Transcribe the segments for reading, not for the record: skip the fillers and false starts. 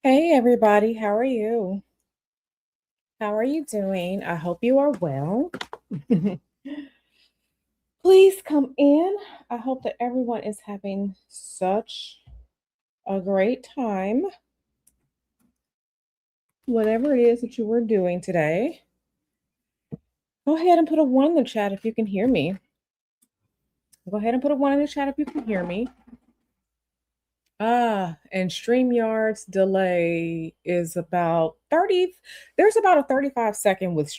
Hey everybody, how are you? How are you doing? I hope you are well. Please come in. I hope that everyone is having such a great time, whatever it is that you were doing today. Go ahead and put a one in the chat if you can hear me. Go ahead and put a one in the chat if you can hear me. And StreamYard's delay is about 30. There's about a 35-second with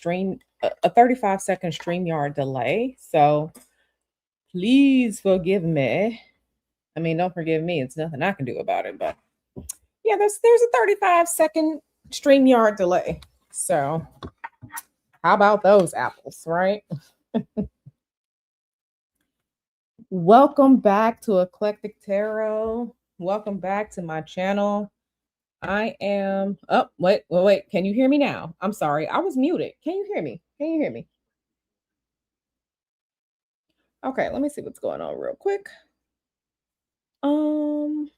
a 35-second StreamYard delay. So please forgive me. I mean, don't forgive me. It's nothing I can do about it. But yeah, there's a 35-second StreamYard delay. So how about those apples, right? Welcome back to Eclectic Tarot. Welcome back to my channel. I am. Oh, wait. Can you hear me now? I'm sorry. I was muted. Can you hear me? Can you hear me? Okay, let me see what's going on real quick. Um,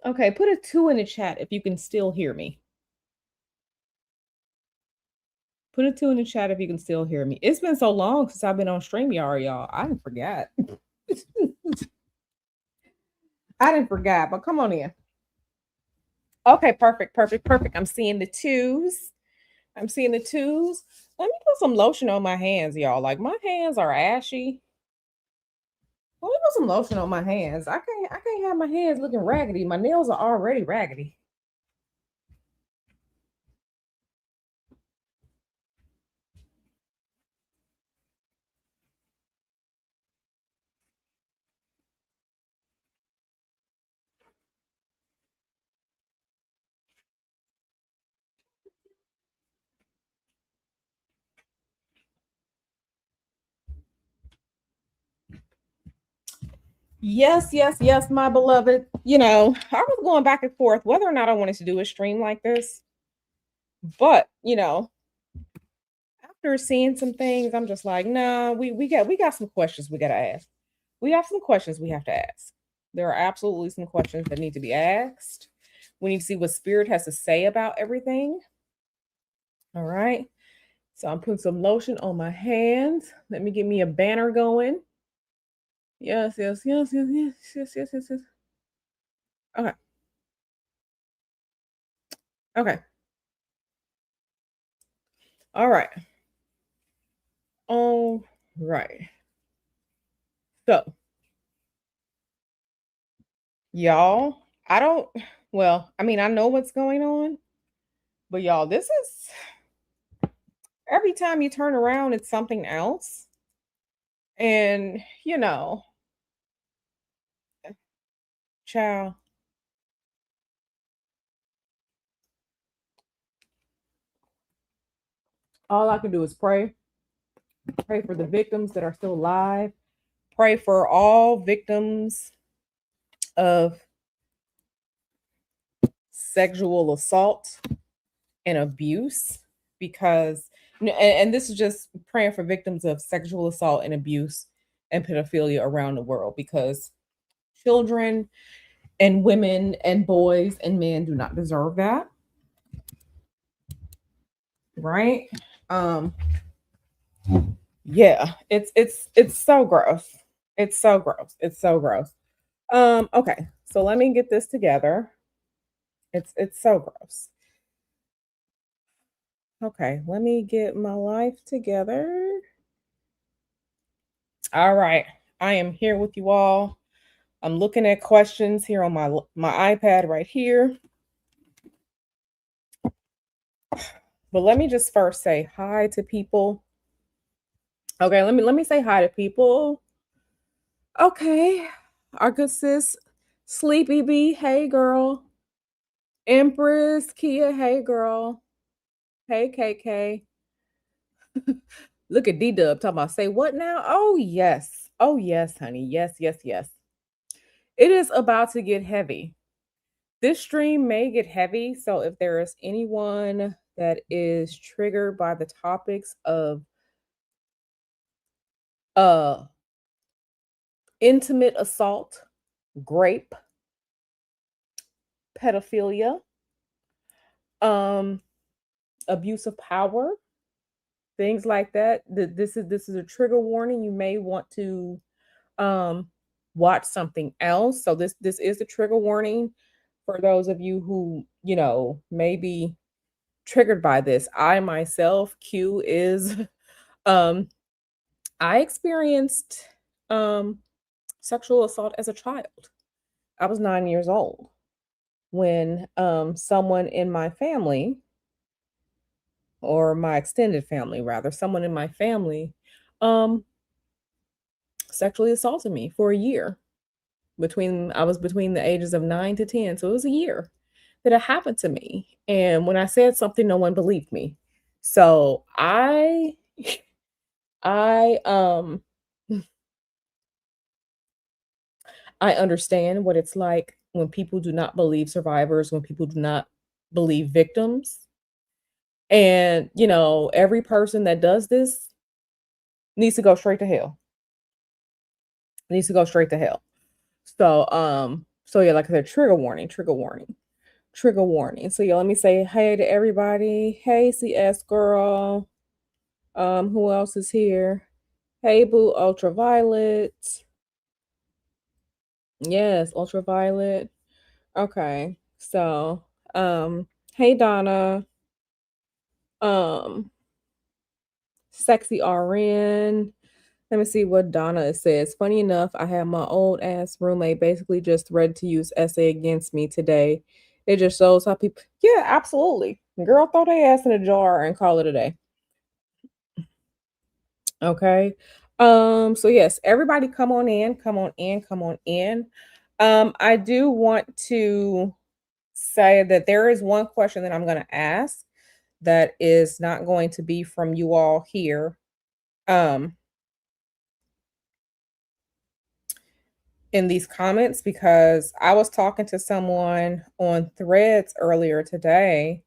okay, put a 2 in the chat if you can still hear me. Put a 2 in the chat if you can still hear me. It's been so long since I've been on StreamYard, y'all. I didn't forget. I didn't forget, but come on in. Okay, perfect. I'm seeing the twos. I'm seeing the twos. Let me put some lotion on my hands, y'all. Like my hands are ashy. Let me put some lotion on my hands. I can't have my hands looking raggedy. My nails are already raggedy. Yes, my beloved. I was going back and forth whether or not I wanted to do a stream like this. But, after seeing some things, I'm just like, nah, we got some questions we gotta ask. We have some questions we have to ask. There are absolutely some questions that need to be asked. We need to see what spirit has to say about everything. All right. So I'm putting some lotion on my hands. Let me get me a banner going. Yes. Okay. Okay. All right. All right. So, y'all, I know what's going on, but y'all, this is every time you turn around, it's something else. And, child, all I can do is pray for the victims that are still alive, pray for all victims of sexual assault and abuse, because, and this is just praying for victims of sexual assault and abuse and pedophilia around the world, because children and women and boys and men do not deserve that, right? um yeah, it's so gross. It's so gross. Okay, so let me get this together. It's so gross. Okay, let me get my life together. All right, I am here with you all. I'm looking at questions here on my iPad right here. But let me just first say hi to people. Okay, let me say hi to people. Okay, our good sis Sleepy B, hey girl. Empress Kia, hey girl. Hey KK. Look at D Dub talking about say what now? Oh yes. Oh yes, honey. Yes. It is about to get heavy. This stream may get heavy, so if there is anyone that is triggered by the topics of uh intimate assault, grape, pedophilia, um, abuse of power, things like that. This is a trigger warning. You may want to um watch something else. So this is a trigger warning for those of you who, may be triggered by this. I myself, Q is um I experienced um sexual assault as a child. I was 9 years old when someone in my family, or my extended family rather, someone in my family um sexually assaulted me for a year. Between I was between the ages of 9 to 10, so it was a year that it happened to me, and when I said something, no one believed me. So I, I understand what it's like when people do not believe survivors, when people do not believe victims, and, every person that does this needs to go straight to hell, needs to go straight to hell. So yeah, like I said, trigger warning, trigger warning. Trigger warning. So yeah, let me say hey to everybody. Hey CS girl. Who else is here? Hey boo ultraviolet. Yes, ultraviolet. Okay. So hey Donna. Um sexy RN. Let me see what Donna says. Funny enough, I had my old ass roommate basically just threatened to use essay against me today. It just shows how people, yeah, absolutely. Girl, throw their ass in a jar and call it a day. Okay. So yes, everybody come on in, come on in, come on in. I do want to say that there is one question that I'm going to ask that is not going to be from you all here. Um, in these comments, because I was talking to someone on Threads earlier today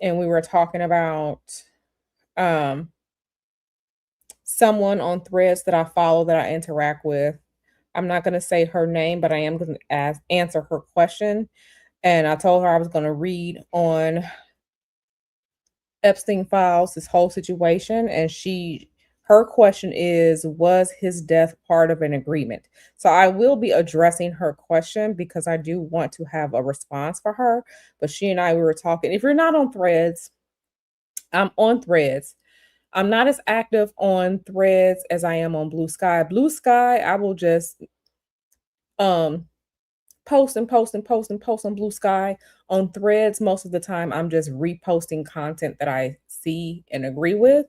and we were talking about um someone on Threads that I follow, that I interact with. I'm not going to say her name, but I am going to answer her question. And I told her I was going to read on Epstein files, this whole situation, and her question is, was his death part of an agreement? So I will be addressing her question because I do want to have a response for her. But she and I, we were talking. If you're not on Threads, I'm on Threads. I'm not as active on Threads as I am on Blue Sky. Blue Sky, I will just um post and post and post and post on Blue Sky. On Threads, most of the time I'm just reposting content that I see and agree with.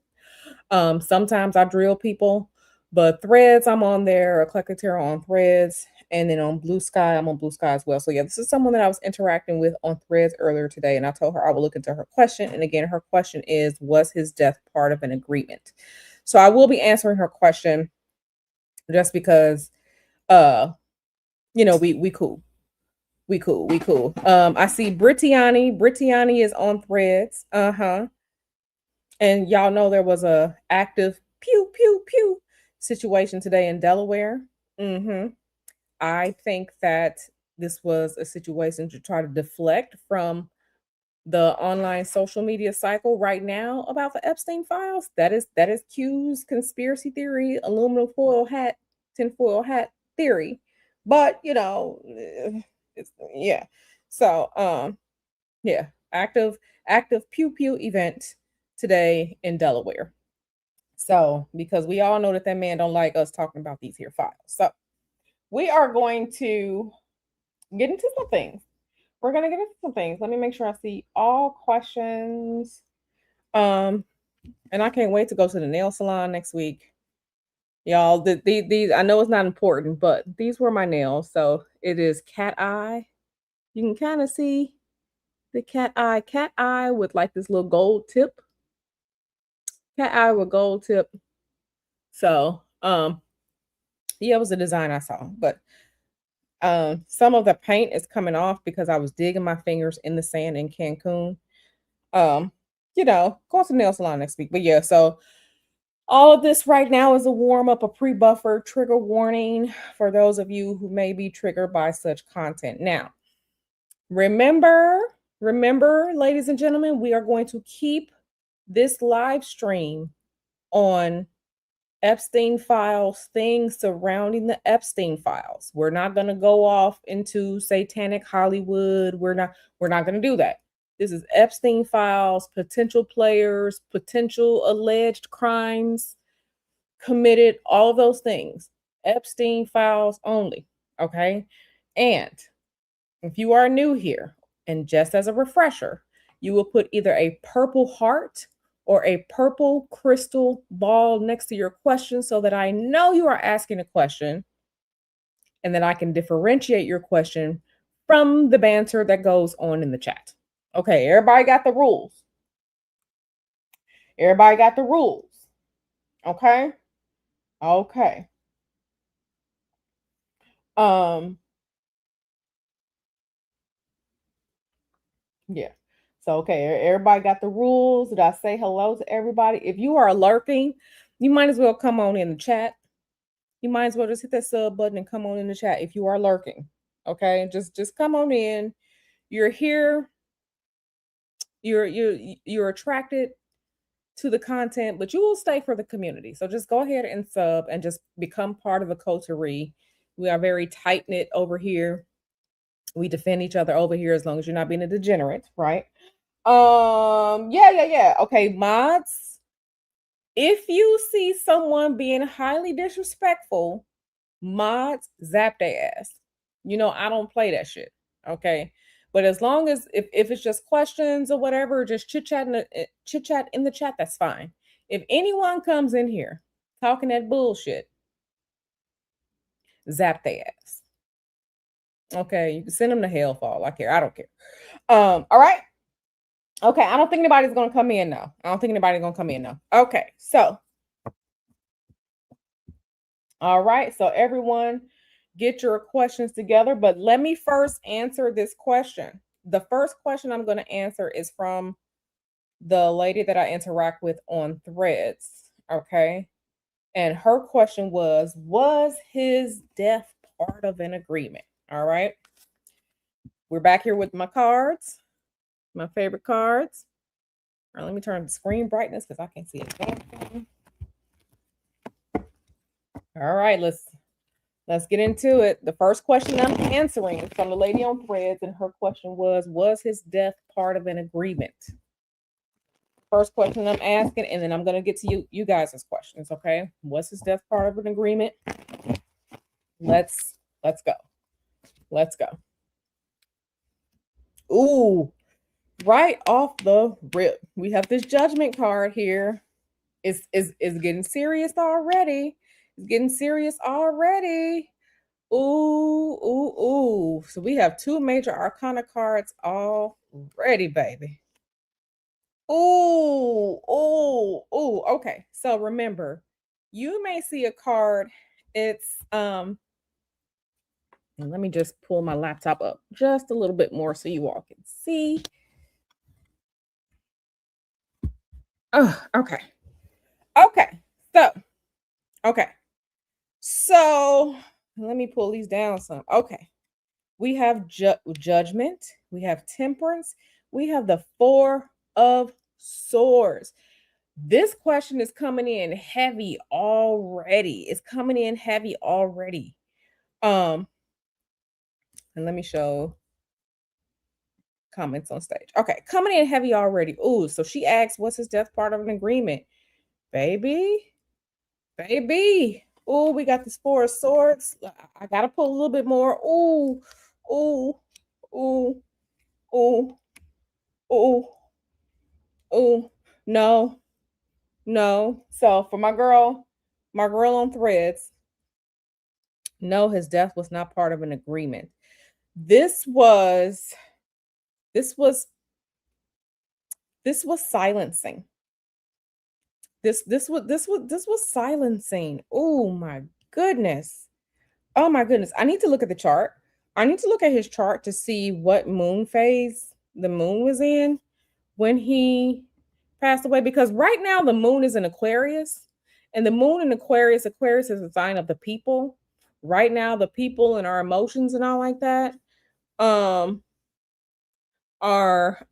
Sometimes I drill people, but Threads, I'm on there, Eclectic Tarot on Threads, and then on Blue Sky, I'm on Blue Sky as well. So yeah, this is someone that I was interacting with on Threads earlier today, and I told her I will look into her question. And again, her question is, was his death part of an agreement? So I will be answering her question just because we cool. We cool. We cool. I see Brittany. Brittany is on Threads. Uh-huh. And y'all know there was a active pew pew pew situation today in Delaware. Mm-hmm. I think that this was a situation to try to deflect from the online social media cycle right now about the Epstein files. That is Q's conspiracy theory, aluminum foil hat, tinfoil hat theory. But yeah. So yeah, active pew pew event today in Delaware. So because we all know that man don't like us talking about these here files. So we are going to get into some things. We're gonna get into some things. Let me make sure I see all questions. Um, and I can't wait to go to the nail salon next week. Y'all, these I know it's not important, but these were my nails. So it is cat eye. You can kind of see the cat eye with like this little gold tip. Cat eye with gold tip. So yeah, it was a design I saw, but some of the paint is coming off because I was digging my fingers in the sand in Cancun. Um, going to the nail salon next week. But yeah, so All of this right now is a warm up, a pre buffer trigger warning for those of you who may be triggered by such content. Now, remember, ladies and gentlemen, we are going to keep this live stream on Epstein files, things surrounding the Epstein files. We're not going to go off into satanic Hollywood. We're not going to do that. This is Epstein files, potential players, potential alleged crimes committed, all those things. Epstein files only, okay? And if you are new here, and just as a refresher, you will put either a purple heart or a purple crystal ball next to your question so that I know you are asking a question and that I can differentiate your question from the banter that goes on in the chat. Okay, everybody got the rules. Everybody got the rules. Okay? Okay. Yeah. So, okay, everybody got the rules. Did I say hello to everybody? If you are lurking, you might as well come on in the chat. You might as well just hit that sub button and come on in the chat if you are lurking. Okay, just come on in. You're here. You're attracted to the content, but you will stay for the community. So just go ahead and sub and just become part of the coterie. We are very tight knit over here. We defend each other over here as long as you're not being a degenerate, right? Yeah. Okay, mods. If you see someone being highly disrespectful, mods, zap their ass. You know, I don't play that shit. Okay. But as long as if it's just questions or whatever, just chit chat in the chat, that's fine. If anyone comes in here talking that bullshit, zap their ass. Okay, you can send them to hell for all I care. I don't care. All right. Okay, I don't think anybody's gonna come in now. Okay, so all right, so everyone get your questions together, but let me first answer this question. The first question I'm going to answer is from the lady that I interact with on Threads, okay? And her question was his death part of an agreement? All right. We're back here with my cards, my favorite cards. All right, let me turn the screen brightness because I can't see it. All right, let's get into it. The first question I'm answering is from the lady on Threads, and her question was his death part of an agreement? First question I'm asking, and then I'm going to get to you guys' questions, okay? Was his death part of an agreement? Let's go. Let's go. Ooh, right off the rip, we have this judgment card here. It's getting serious already. It's getting serious already. Ooh. So we have two major arcana cards already, baby. Ooh. Okay. So remember, you may see a card. It's and let me just pull my laptop up just a little bit more so you all can see. Oh, okay. So let me pull these down some. Okay. We have judgment, we have temperance, we have the Four of Swords. This question is coming in heavy already. And let me show comments on stage. Okay, coming in heavy already. Ooh, so she asks, what's his death part of an agreement? Baby. Ooh, we got this Four of Swords. I gotta pull a little bit more. Ooh. No. So for my girl on Threads, no, his death was not part of an agreement. This was silencing. This was silencing. Oh my goodness. I need to look at the chart. I need to look at his chart to see what moon phase the moon was in when he passed away, because right now the moon is in Aquarius And the moon in Aquarius, Aquarius is a sign of the people. Right now, the people and our emotions and all like that um are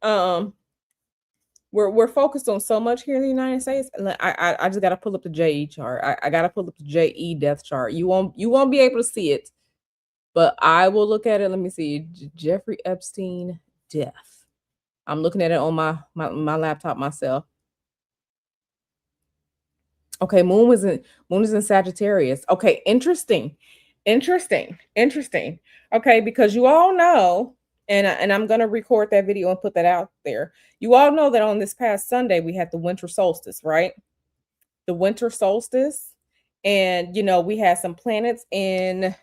we're focused on so much here in the United States. And I just gotta pull up the JE chart. I gotta pull up the JE death chart. You won't be able to see it, but I will look at it. Let me see. Jeffrey Epstein death. I'm looking at it on my laptop myself. Okay, moon is in Sagittarius. Okay, interesting. Interesting. Okay, because you all know, and I'm gonna record that video and put that out there. You all know that on this past Sunday we had the winter solstice, right? The winter solstice. And we had some planets in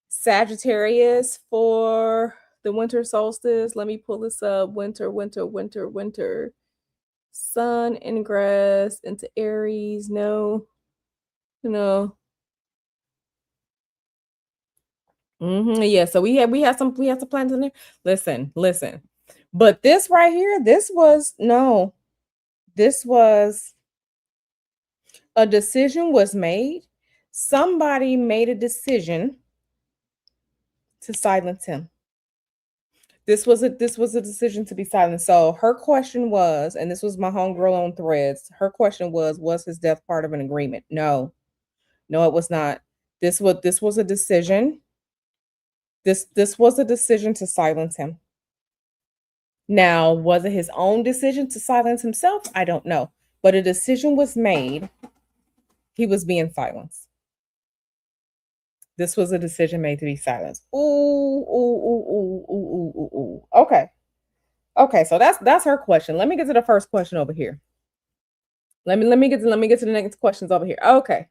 Sagittarius for the winter solstice. Let me pull this up. Winter. Sun ingress into Aries. No, no. Yeah, so we had some plans in there. Listen. But this right here, this was no, this was a decision was made. Somebody made a decision to silence him. This was a decision to be silent. So her question was, and this was my homegirl on Threads. Her question was his death part of an agreement? No, no, it was not. This was a decision. This was a decision to silence him. Now, was it his own decision to silence himself? I don't know. But a decision was made. He was being silenced. This was a decision made to be silenced. Ooh. Okay. Okay, so that's her question. Let me get to the first question over here. Let me get to the next questions over here. Okay.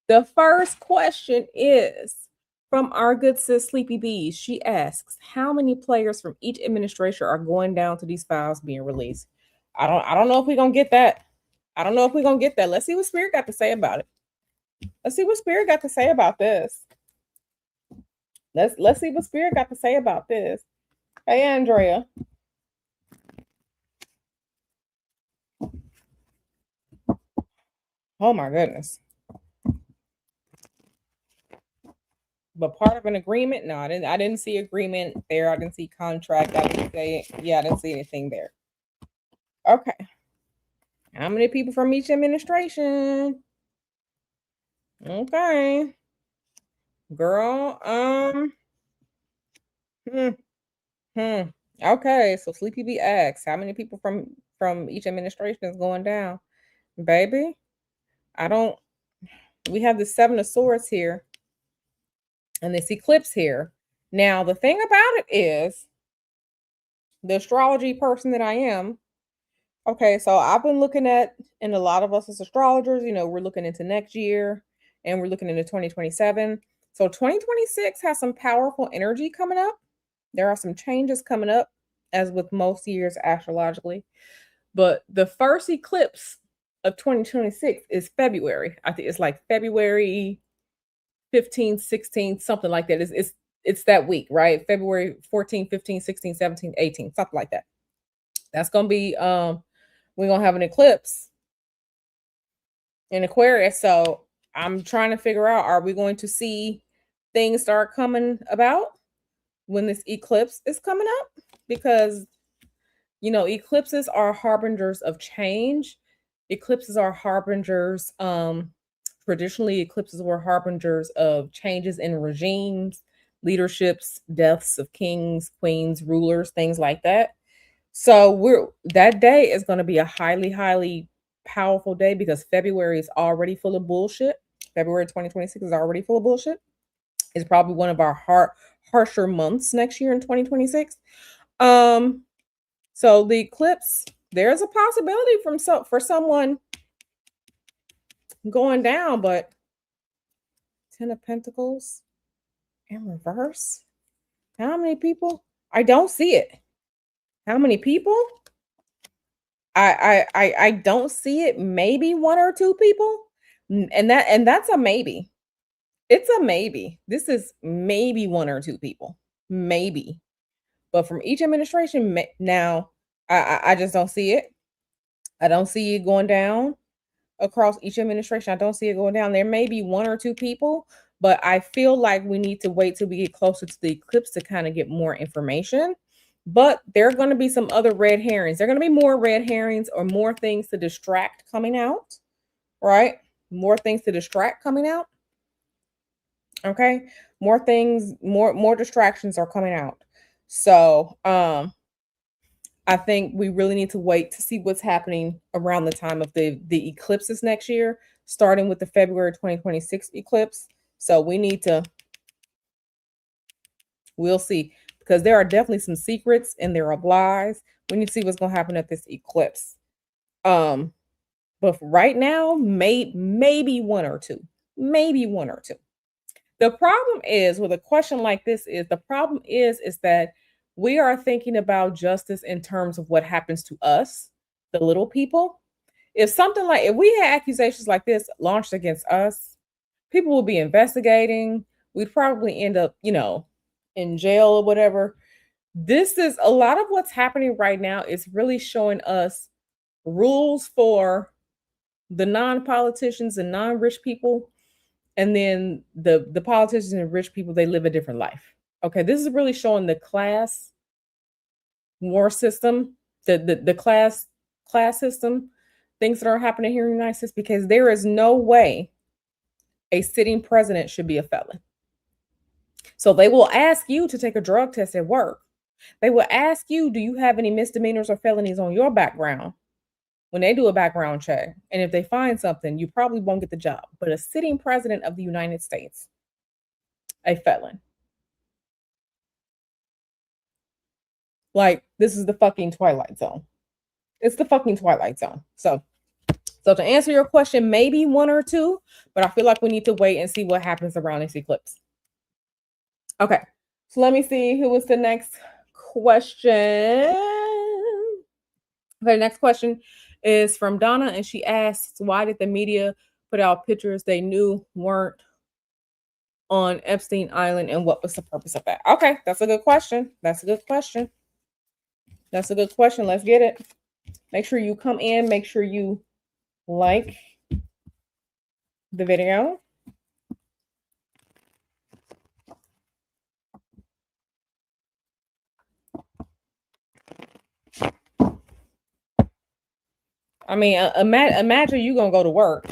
The first question is from our good sis Sleepy Bees. She asks, how many players from each administration are going down to these files being released? I don't know if we're gonna get that. I don't know if we're gonna get that. Let's see what Spirit got to say about it. Let's see what Spirit got to say about this. Let's see what Spirit got to say about this. Hey Andrea. Oh my goodness. But part of an agreement? No, I didn't see agreement there. I didn't see contract. I didn't see anything there. Okay. How many people from each administration? Okay. Girl, hmm, hmm. Okay, so Sleepy B asks, how many people from each administration is going down? Baby, I don't we have the Seven of Swords here and this eclipse here. Now, the thing about it is the astrology person that I am. Okay, so I've been looking at, and a lot of us as astrologers, we're looking into next year and we're looking into 2027. So 2026 has some powerful energy coming up. There are some changes coming up, as with most years astrologically. But the first eclipse of 2026 is February. I think it's like February 15, 16, something like that. It's that week, right? February 14, 15, 16, 17, 18, something like that. That's gonna be we're gonna have an eclipse in Aquarius. So I'm trying to figure out, are we going to see things start coming about when this eclipse is coming up? Because eclipses are harbingers of change. Eclipses are harbingers. Traditionally, eclipses were harbingers of changes in regimes, leaderships, deaths of kings, queens, rulers, things like that. So that day is going to be a highly powerful day because February is already full of bullshit. February 2026 is already full of bullshit. It's probably one of our harsher months next year in 2026. So the eclipse, there's a possibility for someone going down, but Ten of Pentacles in reverse. How many people? I don't see it. How many people? I don't see it. Maybe one or two people, and that's a maybe. It's a maybe. This is maybe one or two people, maybe. But from each administration, now I just don't see it. I don't see it going down. across each administration. I don't see it going down. There may be one or two people, but I feel like we need to wait till we get closer to the eclipse to kind of get more information. But there are going to be some other red herrings. There are going to be more red herrings or more things to distract coming out, right? More things to distract coming out. Okay. More things, more distractions are coming out. So, I think we really need to wait to see what's happening around the time of the eclipses next year, starting with the February 2026 eclipse. So we'll see, because there are definitely some secrets and there are lies. We need to see what's going to happen at this eclipse. But right now, maybe one or two, maybe one or two. The problem is with a question like this is that we are thinking about justice in terms of what happens to us, the little people. If we had accusations like this launched against us, people will be investigating. We'd probably end up, in jail or whatever. This is a lot of what's happening right now is really showing us rules for the non-politicians and non-rich people, and then the politicians and rich people, they live a different life. Okay, this is really showing the class war system, the class system, things that are happening here in the United States, because there is no way a sitting president should be a felon. So they will ask you to take a drug test at work. They will ask you, do you have any misdemeanors or felonies on your background? When they do a background check, and if they find something, you probably won't get the job. But a sitting president of the United States, a felon. Like, this is the fucking Twilight Zone. It's the fucking Twilight Zone. So to answer your question, maybe one or two, but I feel like we need to wait and see what happens around this eclipse. Okay, so let me see who was the next question. Okay, next question is from Donna, and she asks, why did the media put out pictures they knew weren't on Epstein Island, and what was the purpose of that? Okay, that's a good question. That's a good question. Let's get it. Make sure you come in. Make sure you like the video. I mean, imagine you gonna go to work,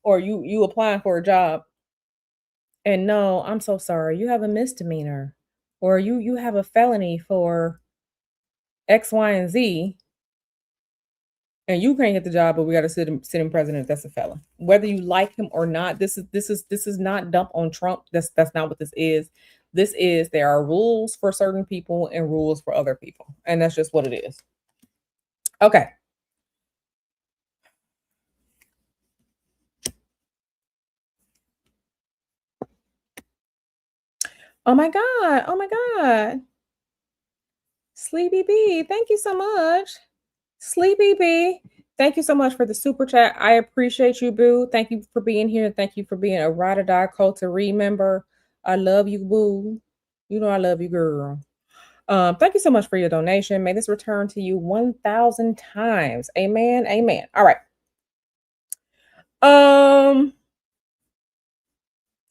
or you applying for a job, and no, I'm so sorry, you have a misdemeanor, or you have a felony for X, Y, and Z, and you can't get the job, but we got a sitting president that's a felon. Whether you like him or not, this is not dump on Trump. That's not what this is. This is, there are rules for certain people and rules for other people, and that's just what it is. Okay. Oh my God. Oh my God. Sleepy B, thank you so much. Sleepy B, thank you so much for the super chat. I appreciate you, boo. Thank you for being here. Thank you for being a Ride or Die Coterie member. I love you, boo. You know I love you, girl. Thank you so much for your donation. May this return to you 1,000 times. Amen. Amen. All right.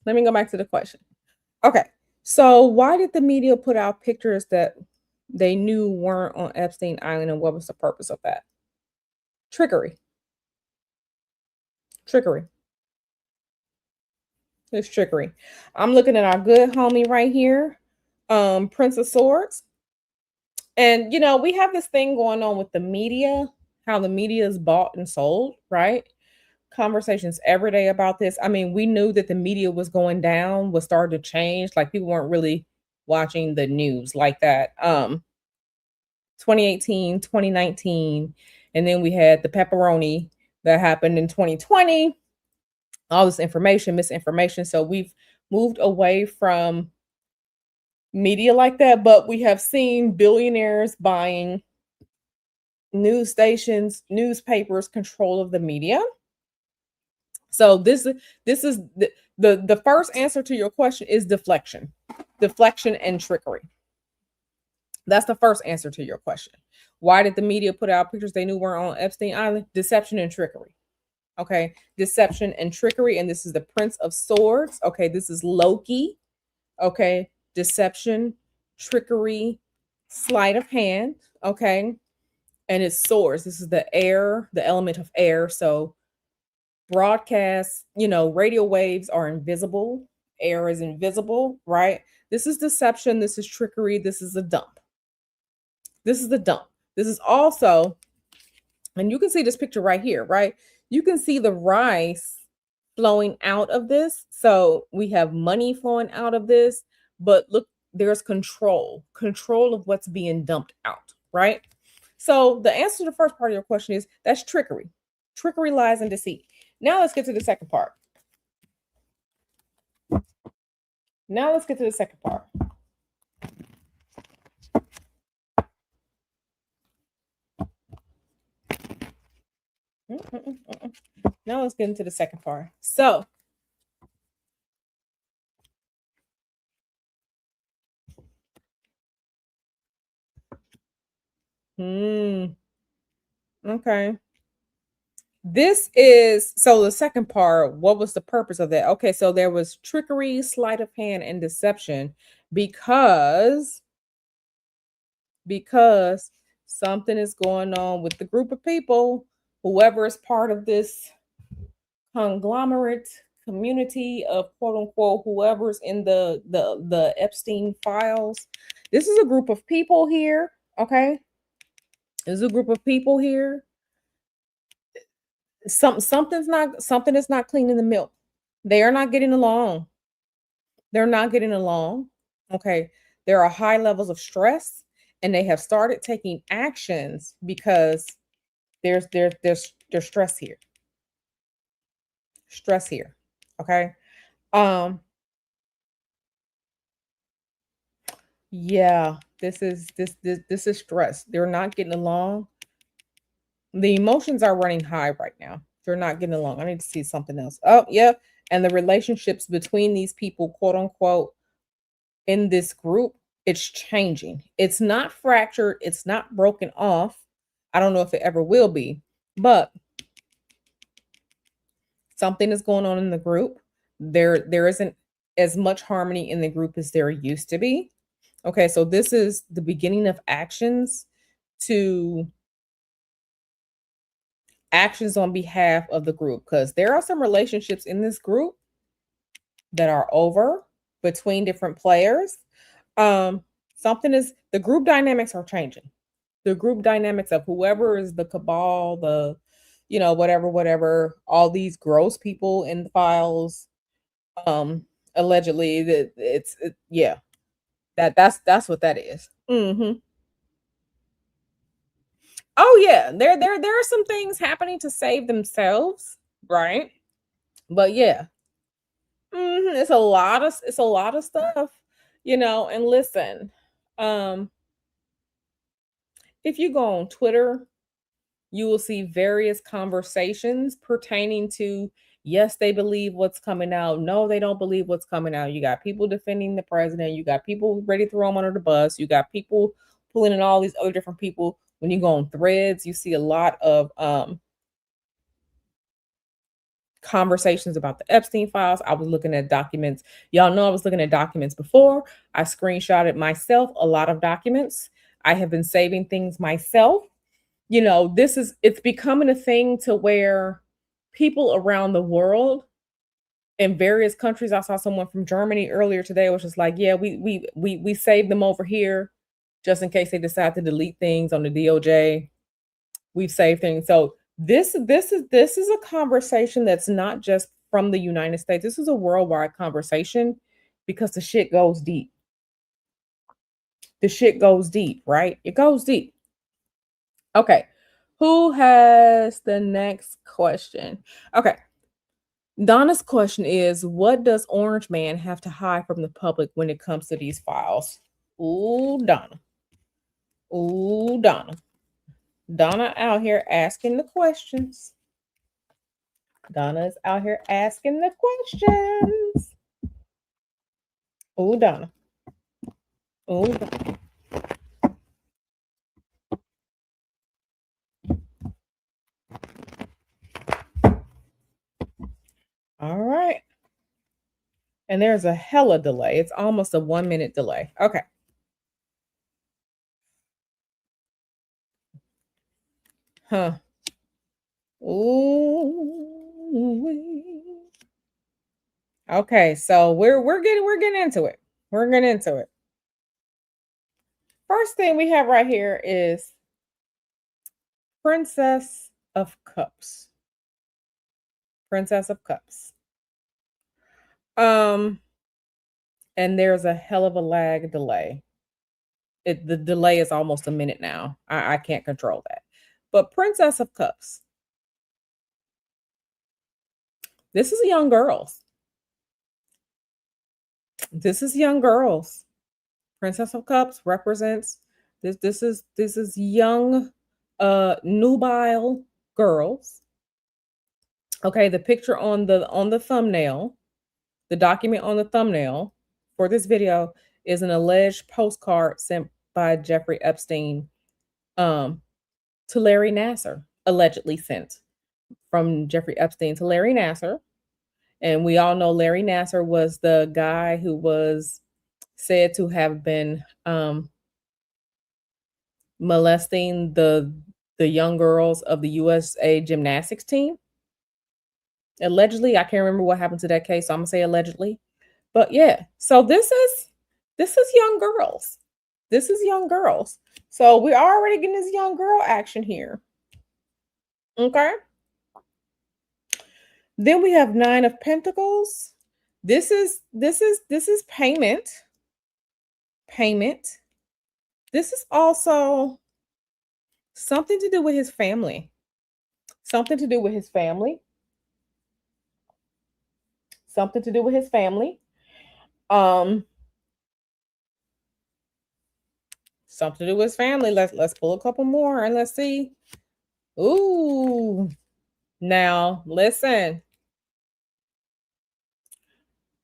Let me go back to the question. Okay. So why did the media put out pictures that they knew weren't on Epstein Island, and what was the purpose of that? Trickery. It's trickery. I'm looking at our good homie right here, Prince of Swords. And, we have this thing going on with the media, how the media is bought and sold, right? Conversations every day about this. I mean, we knew that the media was going down, was starting to change. Like, people weren't really watching the news like that. 2018, 2019, and then we had the pepperoni that happened in 2020. All this information, misinformation. So we've moved away from media like that, but we have seen billionaires buying news stations, newspapers, control of the media. So this is the first answer to your question is deflection and trickery. That's the first answer to your question. Why did the media put out pictures they knew weren't on Epstein Island? Deception and trickery. Okay, deception and trickery. And this is the Prince of Swords. Okay, this is Loki. Okay, deception, trickery, sleight of hand. Okay, and it's swords. This is the air, the element of air. So broadcast, radio waves are invisible, air is invisible, right? This is deception, this is trickery, this is a dump. This is the dump. This is also, and you can see this picture right here, right? You can see the rice flowing out of this. So we have money flowing out of this, but look, there's control of what's being dumped out, right? So the answer to the first part of your question is that's trickery. Trickery, lies, and deceit. Now let's get to the second part. Now let's get to the second part. Now let's get into the second part. So, okay. This is so the second part. What was the purpose of that? Okay, so there was trickery, sleight of hand, and deception because something is going on with the group of people, whoever is part of this conglomerate community of quote unquote whoever's in the Epstein files. This is a group of people here, okay? There's a group of people here. Something is not clean in the milk. They are not getting along. They're not getting along. Okay. There are high levels of stress, and they have started taking actions because there's stress here. Stress here. Okay. Yeah, this is stress. They're not getting along. The emotions are running high right now. They're not getting along. I need to see something else. Oh, yeah. And the relationships between these people, quote unquote, in this group, it's changing. It's not fractured, it's not broken off. I don't know if it ever will be, but something is going on in the group. There isn't as much harmony in the group as there used to be. Okay, so this is the beginning of actions on behalf of the group, because there are some relationships in this group that are over between different players. The group dynamics are changing. The group dynamics of whoever is the cabal, the whatever, all these gross people in the files, allegedly, yeah, that's what that is. Oh yeah, there are some things happening to save themselves, right? But yeah, it's a lot of stuff, And listen, if you go on Twitter, you will see various conversations pertaining to yes, they believe what's coming out. No, they don't believe what's coming out. You got people defending the president. You got people ready to throw him under the bus. You got people pulling in all these other different people. When you go on Threads, you see a lot of conversations about the Epstein files. I was looking at documents. Y'all know I was looking at documents before. I screenshotted myself a lot of documents. I have been saving things myself. It's becoming a thing to where people around the world in various countries. I saw someone from Germany earlier today, which was like, yeah, we saved them over here just in case they decide to delete things on the DOJ. We've saved things. So this is a conversation that's not just from the United States. This is a worldwide conversation because the shit goes deep. The shit goes deep, right? It goes deep. Okay. Who has the next question? Okay. Donna's question is, what does Orange Man have to hide from the public when it comes to these files? Ooh, Donna. Ooh, Donna. Donna out here asking the questions. Donna is out here asking the questions. Ooh, Donna. Ooh, Donna. All right. And there's a hella delay. It's almost a 1 minute delay. Okay. Huh. Ooh. Okay, so we're getting into it. We're getting into it. First thing we have right here is Princess of Cups. Princess of Cups. Um, and there's a hell of a lag delay. The delay is almost a minute now. I can't control that. But Princess of Cups. This is young girls. This is young girls. Princess of Cups represents this is young nubile girls. Okay, the picture on the thumbnail, the document on the thumbnail for this video is an alleged postcard sent by Jeffrey Epstein um to Larry Nasser, allegedly sent from Jeffrey Epstein to Larry Nasser. And we all know Larry Nasser was the guy who was said to have been molesting the young girls of the USA gymnastics team. Allegedly, I can't remember what happened to that case, so I'm gonna say allegedly. But yeah, so this is young girls. This is young girls. So we're already getting this young girl action here. Okay. Then we have Nine of Pentacles. This is payment. Payment. This is also something to do with his family. Something to do with his family. Something to do with his family. Um, something to do with his family. Let's pull a couple more and let's see. Ooh. Now, listen.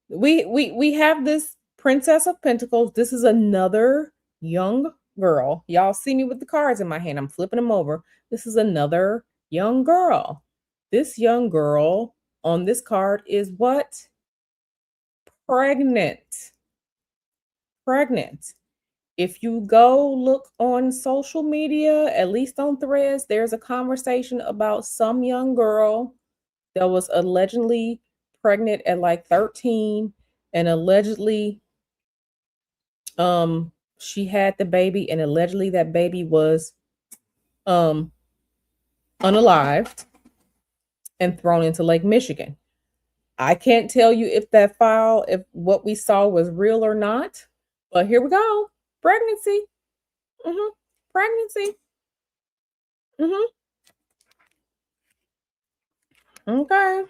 We have this Princess of Pentacles. This is another young girl. Y'all see me with the cards in my hand. I'm flipping them over. This is another young girl. This young girl on this card is what? Pregnant. Pregnant. If you go look on social media, at least on Threads, there's a conversation about some young girl that was allegedly pregnant at like 13 and allegedly she had the baby and allegedly that baby was um unalived and thrown into Lake Michigan. I can't tell you if that file, if what we saw was real or not, but here we go. Pregnancy. Mm-hmm. Pregnancy. Mm-hmm. Okay.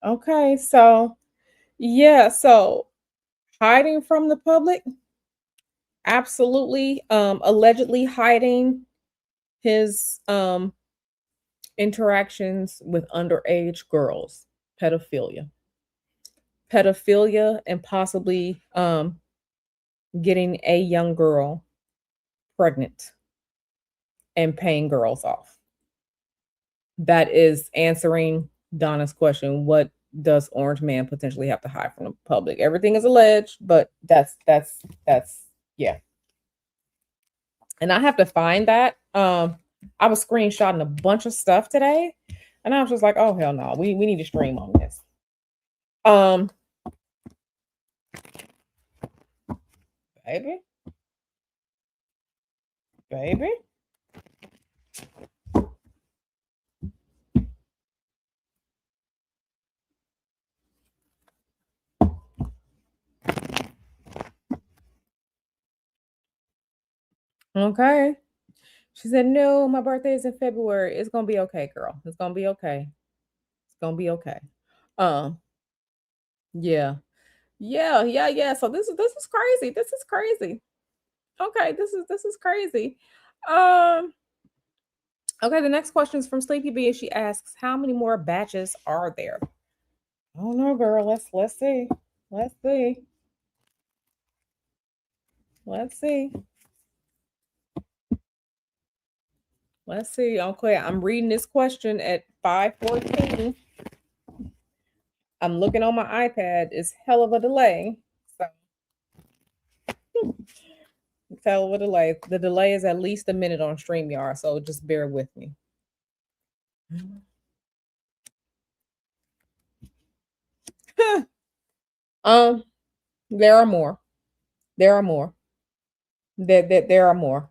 Okay. So yeah, so hiding from the public, absolutely. Allegedly hiding his interactions with underage girls, pedophilia. Pedophilia and possibly getting a young girl pregnant and paying girls off. That is answering Donna's question. What does Orange Man potentially have to hide from the public? Everything is alleged, but that's yeah. And I have to find that. I was screenshotting a bunch of stuff today, and I was just like, oh hell no, we need to stream on this. Um, baby, baby. Okay. She said, no, my birthday is in February. It's gonna be okay, girl. It's gonna be okay. It's gonna be okay. Um, yeah. Yeah. So this is crazy. This is crazy. Okay, this is crazy. Um, okay, the next question is from Sleepy B and she asks, how many more batches are there? I don't know, girl. Let's see. Let's see. Let's see. Let's see. Okay, I'm reading this question at 5:14. I'm looking on my iPad. It's hell of a delay. So it's hell of a delay. The delay is at least a minute on StreamYard, so just bear with me. um, there are more. There are more. There are more.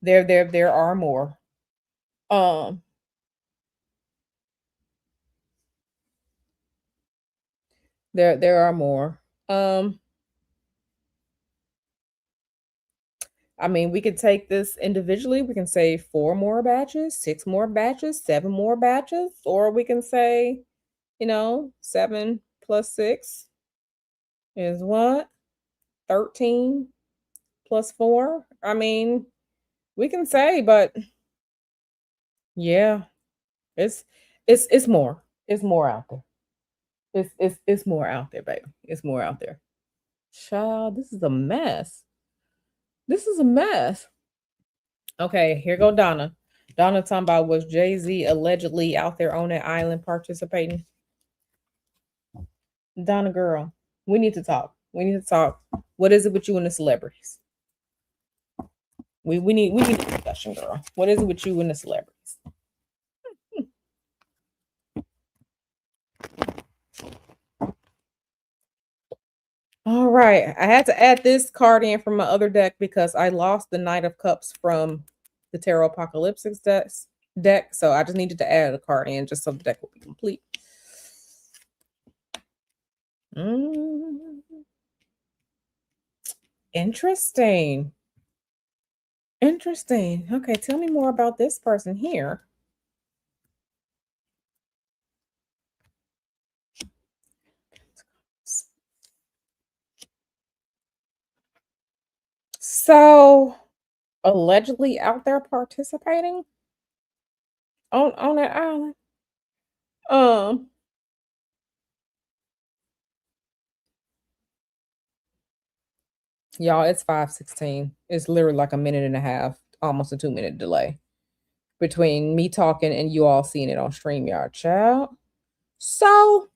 There are more. Um, there are more. I mean, we could take this individually. We can say 4 more batches, 6 more batches, 7 more batches, or we can say, 7 plus 6 is what? 13 plus 4. I mean, we can say, but yeah, it's it's more. It's more out there. It's more out there, baby. It's more out there. Child, this is a mess. This is a mess. Okay, here go Donna. Donna talking about was Jay-Z allegedly out there on that island participating? Donna girl, we need to talk. We need to talk. What is it with you and the celebrities? We need a discussion, girl. What is it with you and the celebrities? All right. I had to add this card in from my other deck because I lost the Knight of Cups from the Tarot Apocalypse deck. So I just needed to add a card in just so the deck will be complete. Interesting. Interesting. Okay, tell me more about this person here. So, allegedly out there participating on that island. Um, y'all, it's 5:16. It's literally like a minute and a half, almost a 2-minute delay between me talking and you all seeing it on StreamYard, child. So,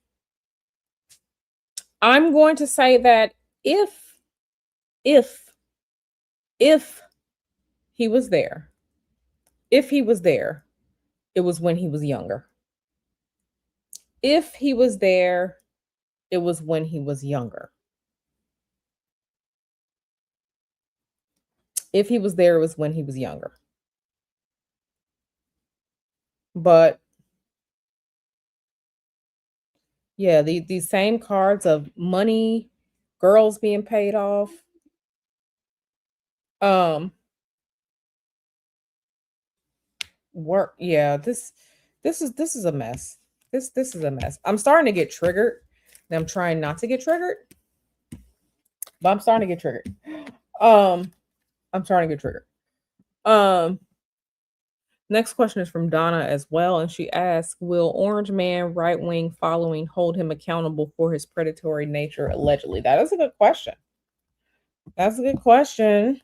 I'm going to say that if if he was there, if he was there, it was when he was younger. If he was there, it was when he was younger. If he was there, it was when he was younger. But yeah, these same cards of money, girls being paid off. Work. Yeah, this is a mess. This is a mess. I'm starting to get triggered. And I'm trying not to get triggered, but I'm starting to get triggered. I'm starting to get triggered. Next question is from Donna as well, and she asks, "Will Orange Man right wing following hold him accountable for his predatory nature allegedly?" That is a good question. That's a good question.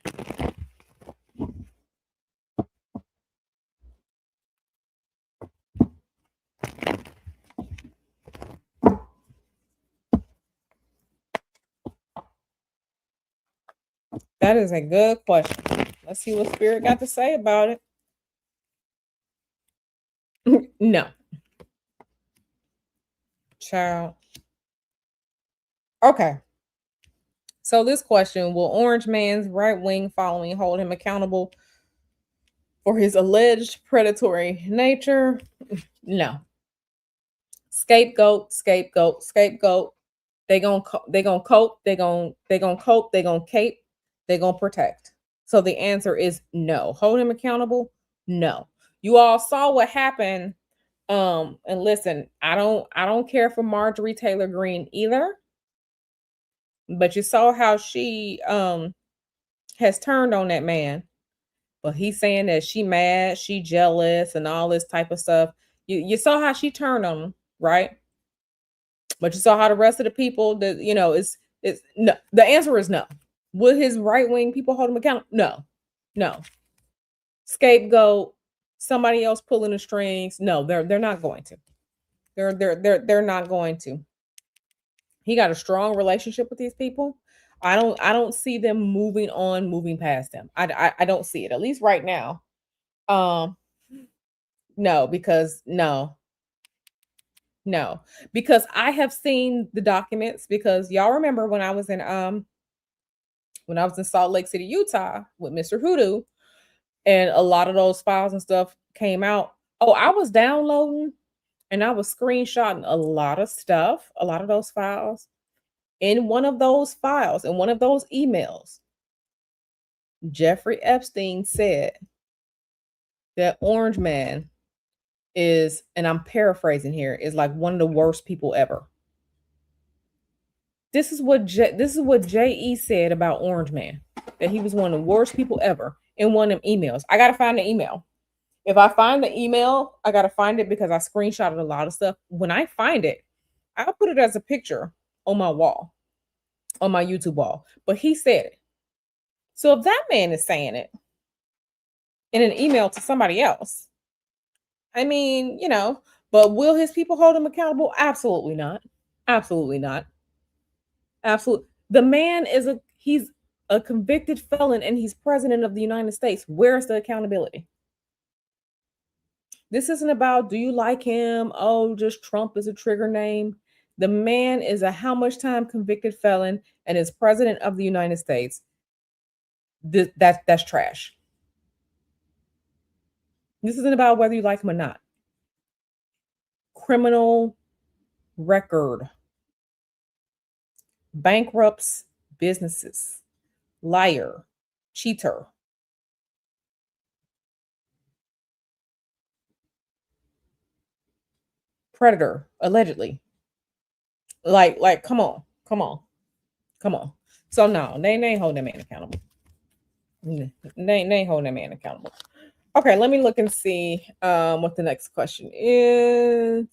That is a good question. Let's see what Spirit got to say about it. No. Child. Okay. So this question, will Orange Man's right wing following hold him accountable for his alleged predatory nature? No. Scapegoat, scapegoat, scapegoat. They gonna cope, they gonna cope, they gonna cape, they gonna protect. So the answer is no. Hold him accountable? No. You all saw what happened. And listen, I don't care for Marjorie Taylor Greene either, but you saw how she has turned on that man. But he's saying that she mad, she jealous, and all this type of stuff. You saw how she turned on him, right? But you saw how the rest of the people that is It's no. The answer is no. Would his right wing people hold him accountable? No, no. Scapegoat, somebody else pulling the strings. No, they're not going to. They're not going to. He got a strong relationship with these people. I don't see them moving on, moving past them. I don't see it, at least right now. Um, no, because no, because I have seen the documents. Because y'all remember when I was in Salt Lake City, Utah, with Mr. Hoodoo, and a lot of those files and stuff came out. Oh, I was downloading and I was screenshotting a lot of stuff, a lot of those files. In one of those files, in one of those emails, Jeffrey Epstein said that Orange Man is, and I'm paraphrasing here, is like one of the worst people ever. This is what JE said about Orange Man, that he was one of the worst people ever in one of them emails. I gotta find the email. If I find the email, I gotta find it because I screenshotted a lot of stuff. When I find it, I'll put it as a picture on my wall, on my YouTube wall. But he said it. So if that man is saying it in an email to somebody else, I mean, but will his people hold him accountable? Absolutely not. Absolutely not. Absolutely. The man he's a convicted felon and he's president of the United States. Where's the accountability? This isn't about, do you like him? Oh, just Trump is a trigger name. The man is a how much time convicted felon and is president of the United States. That's trash. This isn't about whether you like him or not. Criminal record, bankrupts businesses, liar, cheater, predator, allegedly. Come on, come on, come on. So no, they ain't holding that man accountable. They ain't holding that man accountable. Okay, let me look and see what the next question is.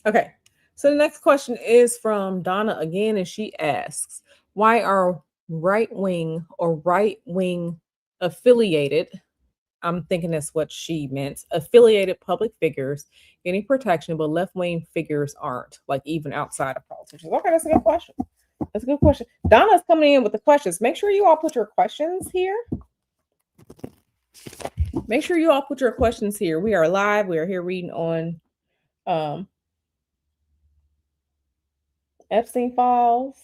Okay, so the next question is from Donna again, and she asks, why are right wing or right wing affiliated, I'm thinking that's what she meant, affiliated public figures getting protection, but left wing figures aren't, like even outside of politics? Okay, that's a good question. That's a good question. Donna's coming in with the questions. Make sure you all put your questions here. Make sure you all put your questions here. We are live. We are here reading on Epstein files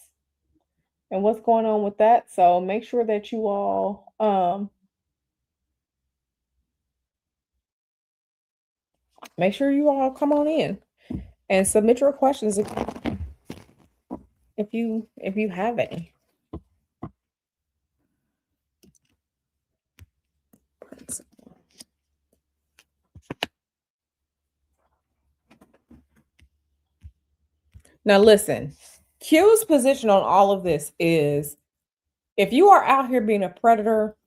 and what's going on with that. So make sure that you all make sure you all come on in and submit your questions if you have any. Now listen, Q's position on all of this is, if you are out here being a predator,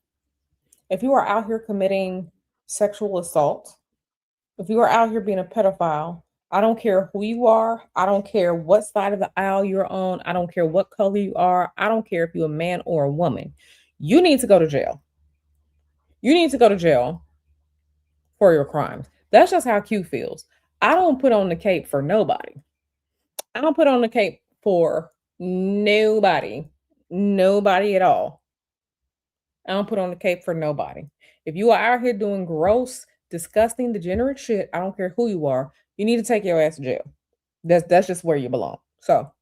if you are out here committing sexual assault, if you are out here being a pedophile, I don't care who you are. I don't care what side of the aisle you're on. I don't care what color you are. I don't care if you're a man or a woman. You need to go to jail. You need to go to jail for your crimes. That's just how Q feels. I don't put on the cape for nobody. I don't put on the cape for nobody. Nobody at all. I don't put on the cape for nobody. If you are out here doing gross, disgusting, degenerate shit, I don't care who you are, you need to take your ass to jail. That's just where you belong. So,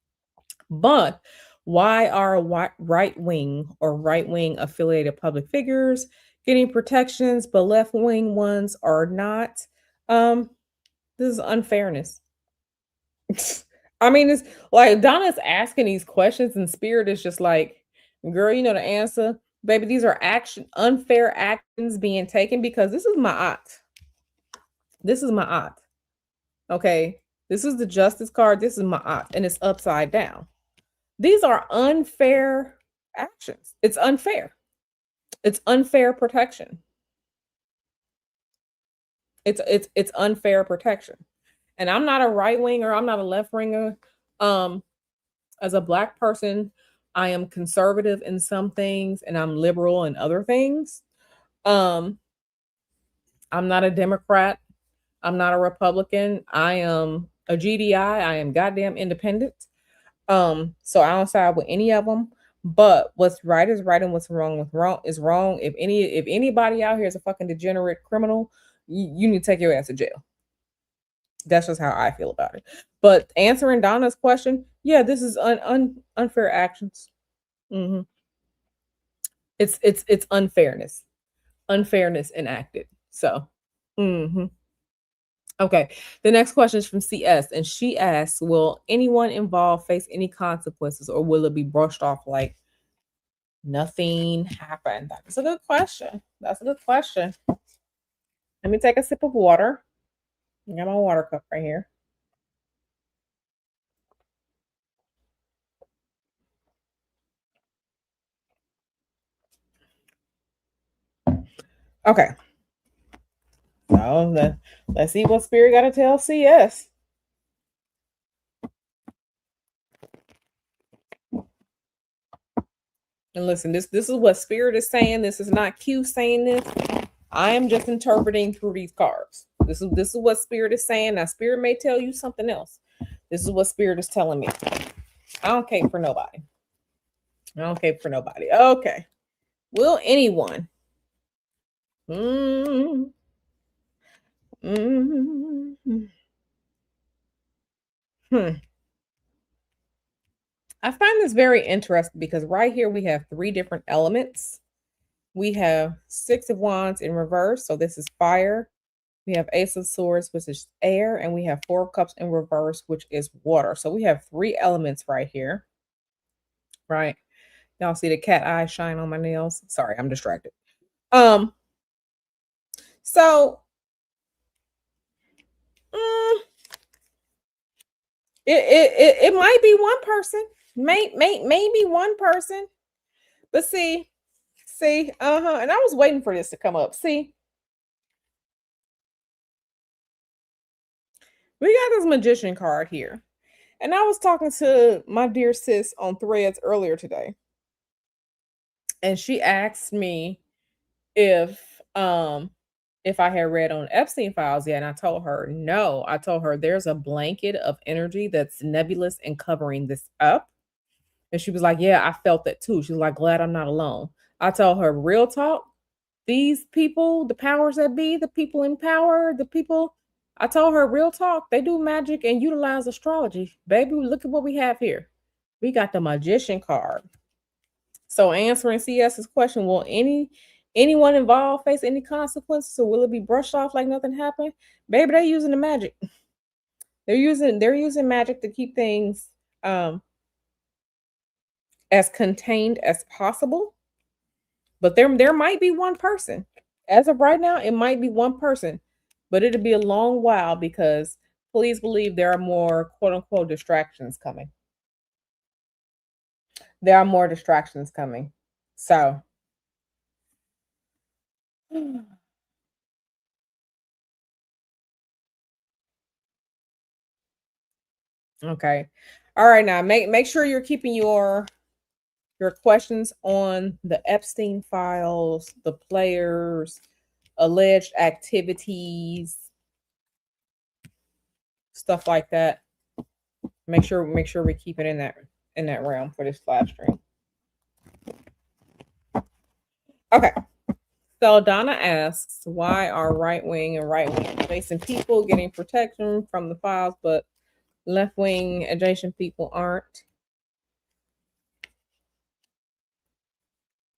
but why are right wing or right wing affiliated public figures getting protections, but left wing ones are not? This is unfairness. I mean, it's like Donna's asking these questions, and Spirit is just like, girl, you know the answer. Baby, these are unfair actions being taken because this is my aunt. This is my aunt. Okay. This is the justice card. This is my aunt, and it's upside down. These are unfair actions. It's unfair. It's unfair protection. It's unfair protection. And I'm not a right winger, I'm not a left winger. As a Black person, I am conservative in some things and I'm liberal in other things. Um, I'm not a Democrat. I'm not a Republican. I am a GDI. I am goddamn independent. So I don't side with any of them. But what's right is right and what's wrong with wrong is wrong. If anybody out here is a fucking degenerate criminal, you need to take your ass to jail. That's just how I feel about it. But answering Donna's question, yeah, this is unfair actions. Hmm. It's unfairness enacted. So, hmm okay. The next question is from CS, and she asks, "Will anyone involved face any consequences, or will it be brushed off like nothing happened?" That's a good question. That's a good question. Let me take a sip of water. I got my water cup right here. Okay. So let's see what Spirit got to tell CS. And listen, this is what Spirit is saying. This is not Q saying this. I am just interpreting through these cards. This is what Spirit is saying. Now, Spirit may tell you something else. This is what Spirit is telling me. I don't cape for nobody. I don't cape for nobody. Okay. Will anyone? Mm, mm, hmm. I find this very interesting because right here we have three different elements. We have Six of Wands in reverse. So this is fire. We have Ace of Swords, which is air. And we have Four of Cups in reverse, which is water. So we have three elements right here. Right. Y'all see the cat eye shine on my nails? Sorry, I'm distracted. Um, so mm, it might be one person. Maybe one person. But see, and I was waiting for this to come up. See, we got this magician card here. And I was talking to my dear sis on Threads earlier today. And she asked me if I had read on Epstein files yet, and I told her no. I told her there's a blanket of energy that's nebulous and covering this up. And she was like, "Yeah, I felt that too." She was like, "Glad I'm not alone." I told her, real talk, these people, the powers that be, the people in power, the people, I told her, real talk, they do magic and utilize astrology. Baby, look at what we have here. We got the magician card. So answering CS's question, will anyone involved face any consequences, or will it be brushed off like nothing happened? Baby, they're using the magic. They're using magic to keep things as contained as possible. But there might be one person. As of right now, it might be one person, but it'll be a long while because please believe there are more quote unquote distractions coming. There are more distractions coming. So okay. All right, now make sure you're keeping your questions on the Epstein files, the players, alleged activities, stuff like that. Make sure we keep it in that realm for this live stream. Okay. So Donna asks, why are right wing and right wing adjacent people getting protection from the files, but left wing adjacent people aren't?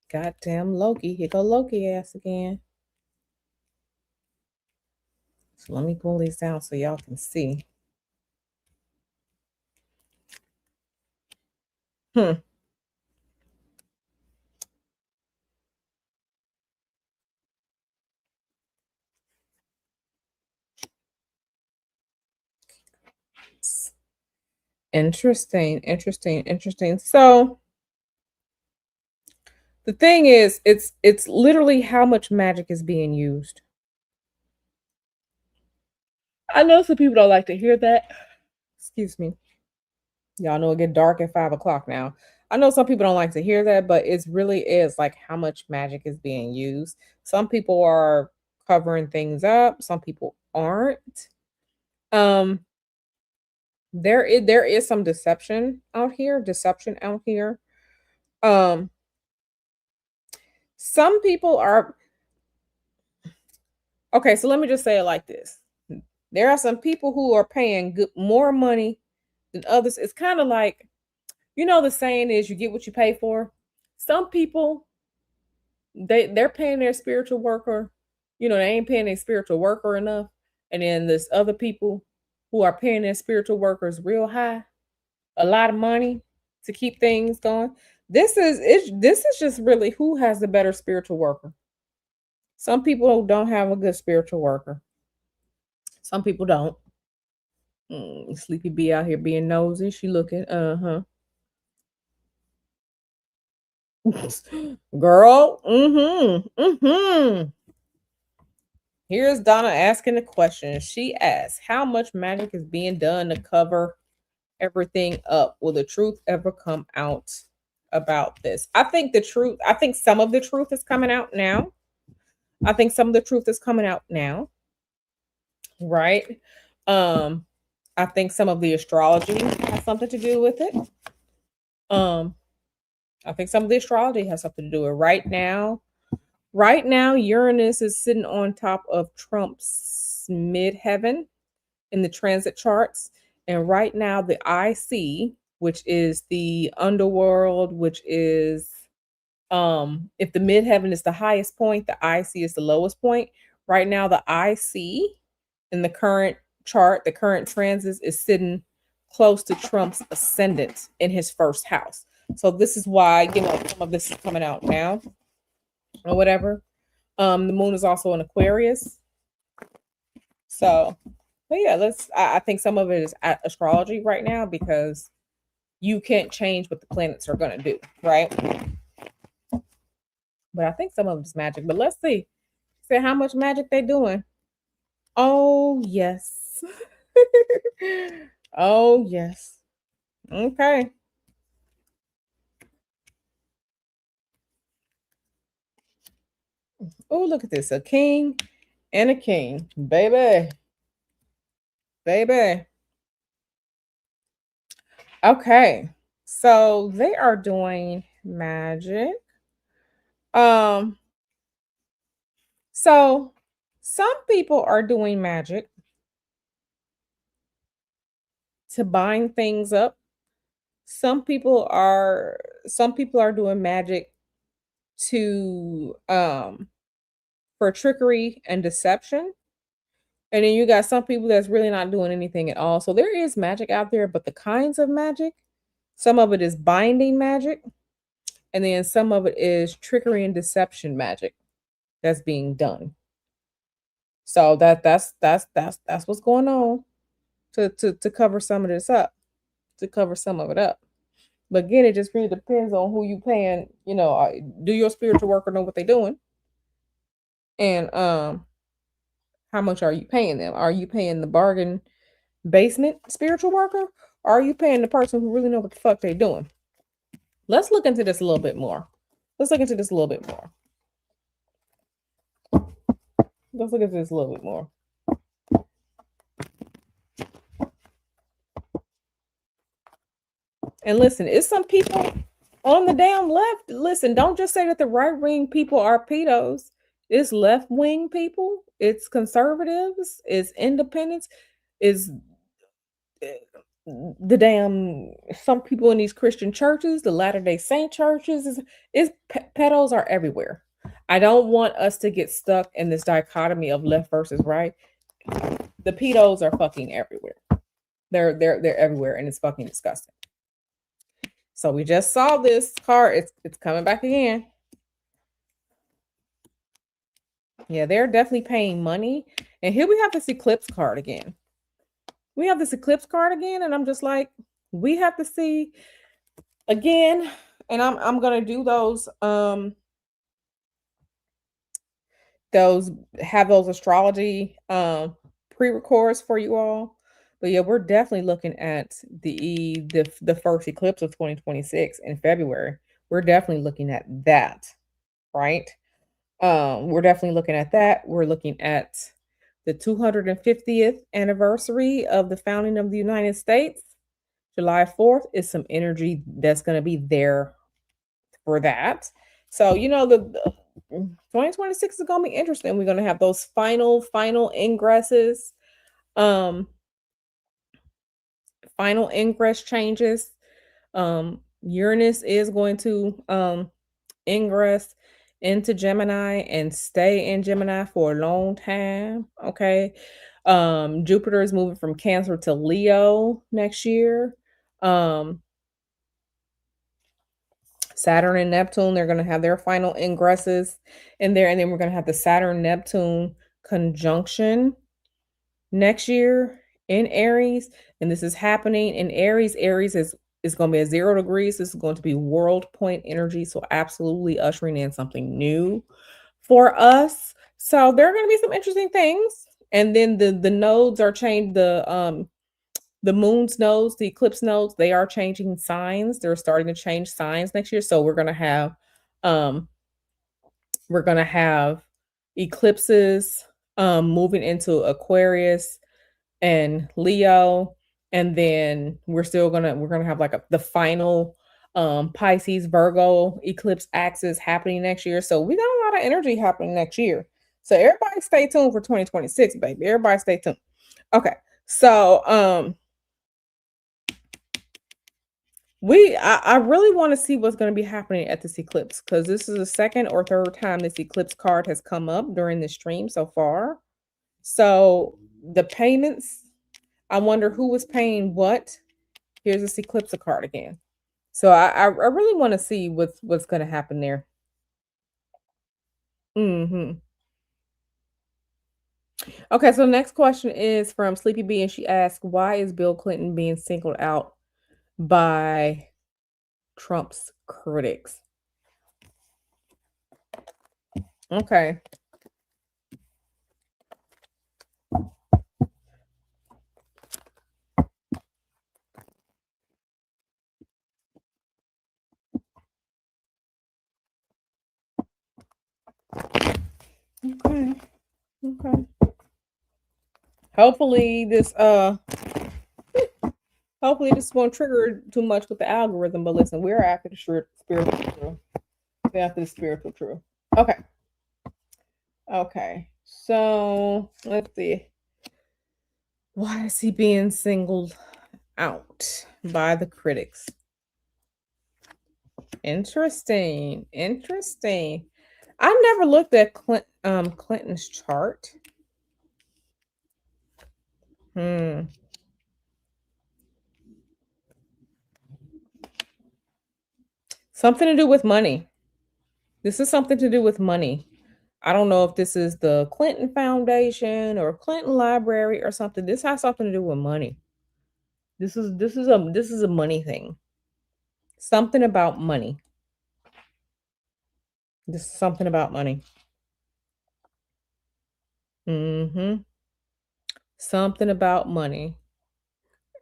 Goddamn Loki. Here go Loki ass again. So let me pull these down so y'all can see. Hmm. Interesting. So the thing is, it's literally how much magic is being used. I know some people don't like to hear that. Excuse me. Y'all know it get dark at 5 o'clock now. I know some people don't like to hear that, but it really is like how much magic is being used. Some people are covering things up, some people aren't. Um, there is some deception out here. Um, some people are okay, so let me just say it like this. There are some people who are paying more money than others. It's kind of like, the saying is you get what you pay for. Some people they're paying their spiritual worker, they ain't paying their spiritual worker enough. And then there's other people who are paying their spiritual workers real high, a lot of money to keep things going. This is just really who has the better spiritual worker. Some people don't have a good spiritual worker. Some people don't. Sleepy B out here being nosy. She looking, girl. Here's Donna asking the question. She asks, "How much magic is being done to cover everything up? Will the truth ever come out about this?" I think the truth. I think some of the truth is coming out now. I think some of the truth is coming out now. Right. Um, I think some of the astrology has something to do with it. Um, I think some of the astrology has something to do with it. Right now, Uranus is sitting on top of Trump's midheaven in the transit charts. And right now, the IC, which is the underworld, which is if the midheaven is the highest point, the IC is the lowest point. Right now, the IC in the current chart, the current transit is sitting close to Trump's ascendant in his first house. So this is why, some of this is coming out now or whatever. The moon is also in Aquarius. So, but yeah, I think some of it is astrology right now because you can't change what the planets are going to do, right? But I think some of it is magic. But let's see. See how much magic they doing. Oh, yes. Oh, yes. Okay. Oh, look at this. A king and a king. Baby. Baby. Okay. So they are doing magic. Um, so some people are doing magic to bind things up. Some people are some people are doing magic to for trickery and deception. And then you got some people that's really not doing anything at all. So there is magic out there, but the kinds of magic, some of it is binding magic, and then some of it is trickery and deception magic that's being done. So that's what's going on to cover some of this up, to cover some of it up. But again, it just really depends on who you paying. Do your spiritual worker know what they're doing, and how much are you paying them? Are you paying the bargain basement spiritual worker? Or are you paying the person who really know what the fuck they're doing? Let's look into this a little bit more. Let's look into this a little bit more. Let's look into this a little bit more. And listen, it's some people on the damn left. Listen, don't just say that the right wing people are pedos. It's left wing people. It's conservatives. It's independents. It's the damn some people in these Christian churches, the Latter-day Saint churches. Is pedos are everywhere. I don't want us to get stuck in this dichotomy of left versus right. The pedos are fucking everywhere. They're everywhere, and it's fucking disgusting. So we just saw this card. It's coming back again. Yeah, they're definitely paying money. And here we have this eclipse card again. We have this eclipse card again, and I'm just like, we have to see again. And I'm gonna do those those astrology pre-records for you all. But yeah, we're definitely looking at the first eclipse of 2026 in February. We're definitely looking at that, right? We're definitely looking at that. We're looking at the 250th anniversary of the founding of the United States. July 4th is some energy that's going to be there for that. So, the 2026 is going to be interesting. We're going to have those final ingresses, um, final ingress changes. Uranus is going to ingress into Gemini and stay in Gemini for a long time. Okay. Jupiter is moving from Cancer to Leo next year. Um, Saturn and Neptune, they're going to have their final ingresses in there. And then we're going to have the Saturn Neptune conjunction next year in Aries. And this is happening in Aries. Aries is going to be at 0 degrees. This is going to be world point energy. So absolutely ushering in something new for us. So there are going to be some interesting things. And then the nodes are changed. The moon's nodes, the eclipse nodes, they are changing signs. They're starting to change signs next year. So um we're gonna have eclipses moving into Aquarius and Leo. And then we're gonna have like the final Pisces Virgo eclipse axis happening next year. So we got a lot of energy happening next year. So everybody stay tuned for 2026, baby. Everybody stay tuned. Okay. So I really want to see what's going to be happening at this eclipse, because this is the second or third time this eclipse card has come up during the stream so far. So the payments, I wonder who was paying what. Here's this eclipse card again. So I really want to see what's going to happen there. Hmm. Okay, so the next question is from Sleepy B, and she asked, "Why is Bill Clinton being singled out by Trump's critics?" Okay. Okay. Okay. Hopefully this won't trigger too much with the algorithm, but listen, we're after the spiritual truth. We're after the spiritual truth. Okay. Okay. So let's see. Why is he being singled out by the critics? Interesting. Interesting. I've never looked at Clinton's chart. Hmm. Something to do with money. This is something to do with money. I don't know if this is the Clinton Foundation or Clinton Library or something. This has something to do with money. This is a money thing. Something about money. This is something about money. Mm-hmm. Something about money.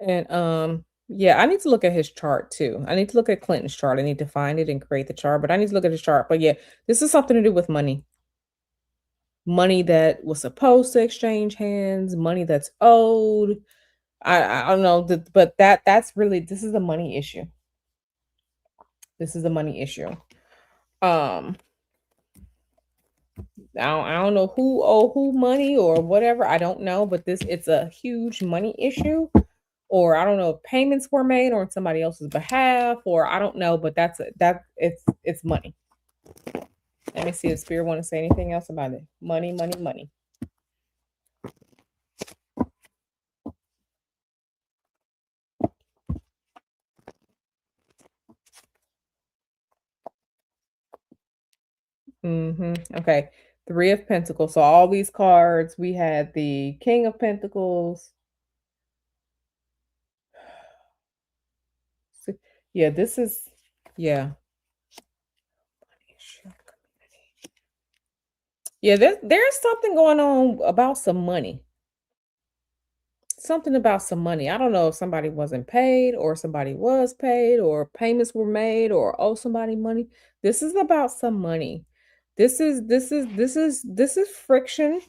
And yeah, I need to look at his chart too. I need to look at Clinton's chart. I need to find it and create the chart, but I need to look at his chart. But yeah, this is something to do with money. Money that was supposed to exchange hands, money that's owed. I don't know, but that's really, this is a money issue. This is a money issue. Um, I don't know who owe who money or whatever. I don't know, but it's a huge money issue. Or I don't know if payments were made on somebody else's behalf, or I don't know, but it's money. Let me see if Spirit want to say anything else about it. Money, money, money. Okay. Three of Pentacles. So all these cards, we had the King of Pentacles. Yeah, this is, yeah. Yeah, there's something going on about some money. something about some money. I don't know if somebody wasn't paid or somebody was paid or payments were made or owe somebody money. This is about some money. This is friction.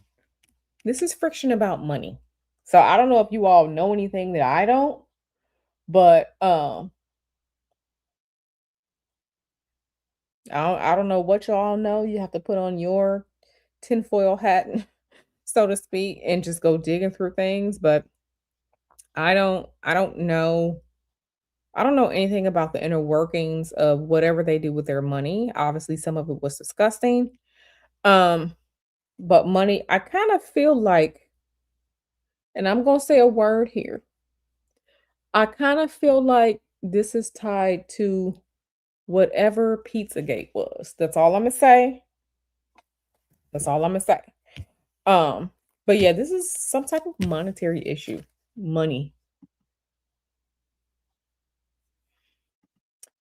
This is friction about money. So I don't know if you all know anything that I don't, but I don't know what y'all know. You have to put on your tinfoil hat, so to speak, and just go digging through things. But I don't know. I don't know anything about the inner workings of whatever they do with their money. Obviously, some of it was disgusting. Um, but money, I kind of feel like, and I'm gonna say a word here. I kind of feel like this is tied to whatever Pizzagate was. That's all I'm gonna say. That's all I'm gonna say. Um, but yeah, this is some type of monetary issue. Money.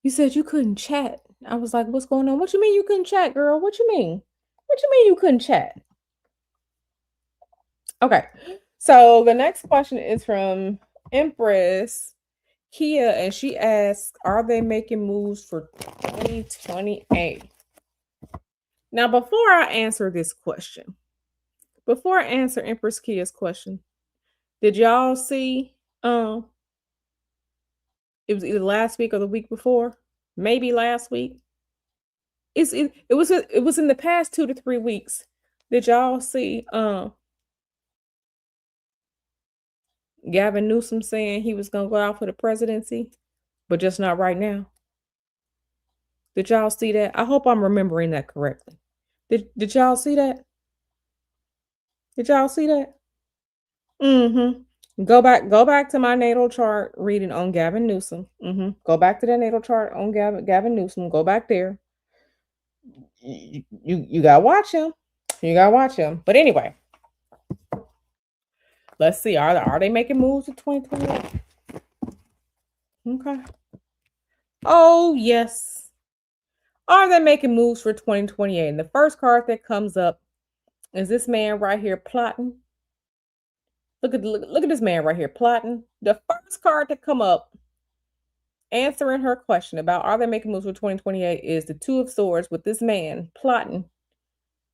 You said you couldn't chat. I was like, what's going on? What you mean you couldn't chat, girl? What you mean? What you mean you couldn't chat? Okay. So the next question is from Empress Kia, and she asks, are they making moves for 2028? Now, before I answer this question, before I answer Empress Kia's question, did y'all see it was either last week or the week before? Maybe last week. It was in the past 2 to 3 weeks. Did y'all see Gavin Newsom saying he was gonna go out for the presidency, but just not right now? Did y'all see that? I hope I'm remembering that correctly. Did y'all see that? Did y'all see that? Go back to my natal chart reading on Gavin Newsom. Go back to that natal chart on Gavin Newsom. Go back there. You gotta watch him. You gotta watch him. But anyway, let's see. Are they making moves in 2028? Okay. Oh yes. Are they making moves for 2028? And the first card that comes up is this man right here plotting. Look at this man right here plotting. The first card to come up answering her question about are they making moves for 2028 is the Two of Swords with this man plotting,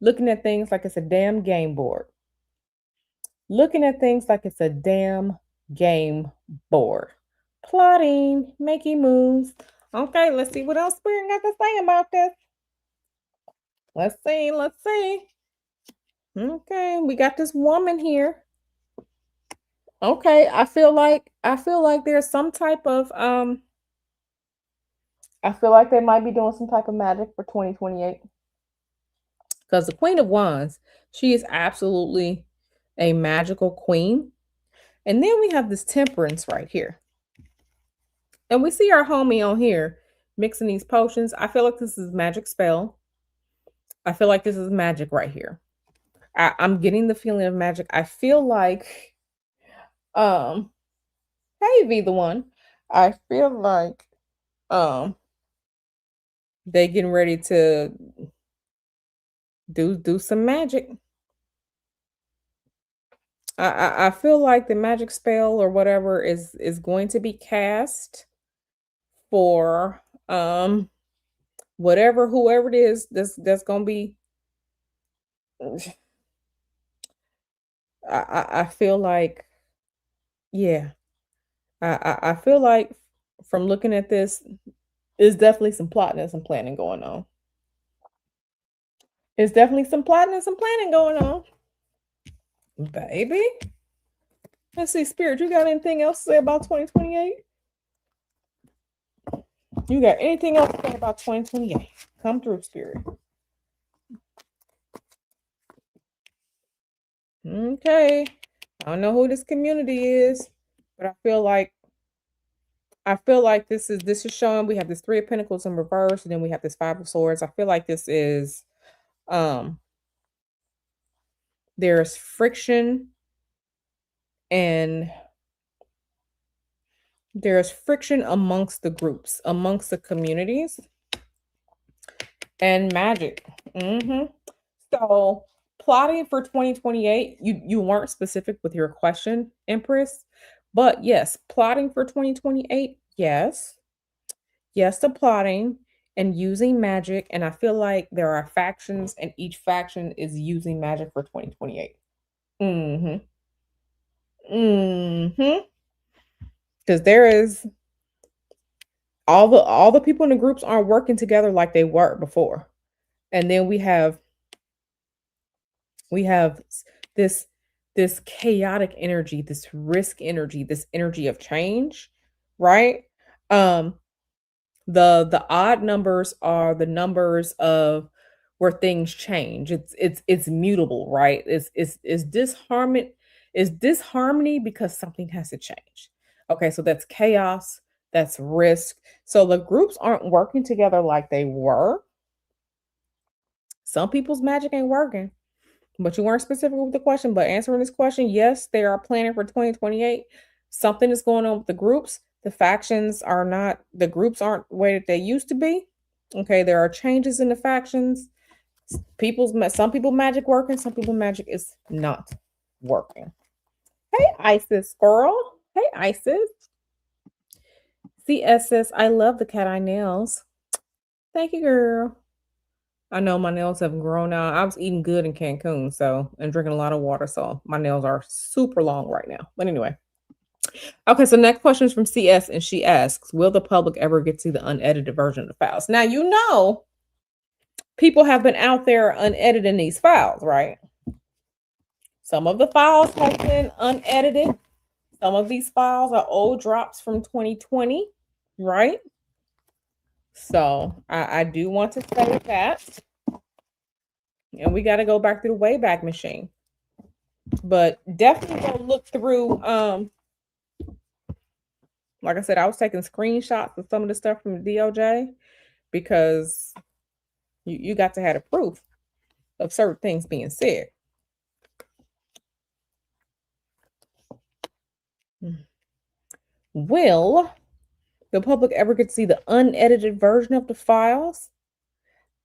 looking at things like it's a damn game board. Looking at things like it's a damn game board. Plotting, making moves. Okay, let's see what else Spirit got to say about this. Let's see, let's see. Okay, we got this woman here. Okay, I feel like there's some type of I feel like they might be doing some type of magic for 2028. Because the Queen of Wands, she is absolutely a magical queen. And then we have this Temperance right here. And we see our homie on here mixing these potions. I feel like this is magic spell. I feel like this is magic right here. I'm getting the feeling of magic. I feel like, hey, be the one. I feel like um they getting ready to do some magic. I feel like the magic spell or whatever is going to be cast for whatever whoever it is that's gonna be. I feel like, yeah, I feel like from looking at this, there's definitely some plotting and some planning going on. There's definitely some plotting and some planning going on, baby. Let's see, Spirit, you got anything else to say about 2028? You got anything else to say about 2028? Come through, Spirit. Okay. I don't know who this community is, but I feel like this is showing we have this Three of Pentacles in reverse, and then we have this Five of Swords. I feel like this is there's friction and there's friction amongst the groups, amongst the communities, and magic. So plotting for 2028. You weren't specific with your question, Empress, but yes, plotting for 2028. Yes, yes, to plotting and using magic. And I feel like there are factions, and each faction is using magic for 2028. Mm-hmm. Mm-hmm. Because there is all the people in the groups aren't working together like they were before. And then we have this this chaotic energy, this risk energy, this energy of change, right? Um the odd numbers are the numbers of where things change. It's mutable, right? It's disharmony, is disharmony because something has to change. Okay, so that's chaos, that's risk. So the groups aren't working together like they were. Some people's magic ain't working. But you weren't specific with the question. But answering this question, yes, they are planning for 2028. Something is going on with the groups. The factions are not, the groups aren't the way that they used to be. Okay, there are changes in the factions. Some people magic working, some people magic is not working. Hey, Isis girl. Hey, Isis. CSS, I love the cat eye nails. Thank you, girl. I know my nails have grown out. I was eating good in Cancun, so and drinking a lot of water, so my nails are super long right now. But anyway, okay. So next question is from CS, and she asks, "Will the public ever get to see the unedited version of the files?" Now you know people have been out there unediting these files, right? Some of the files have been unedited. Some of these files are old drops from 2020, right? So I do want to say that, and we got to go back to the Wayback Machine. But definitely go look through. Like I said, I was taking screenshots of some of the stuff from the DOJ because you got to have the proof of certain things being said. Will the public ever get to see the unedited version of the files?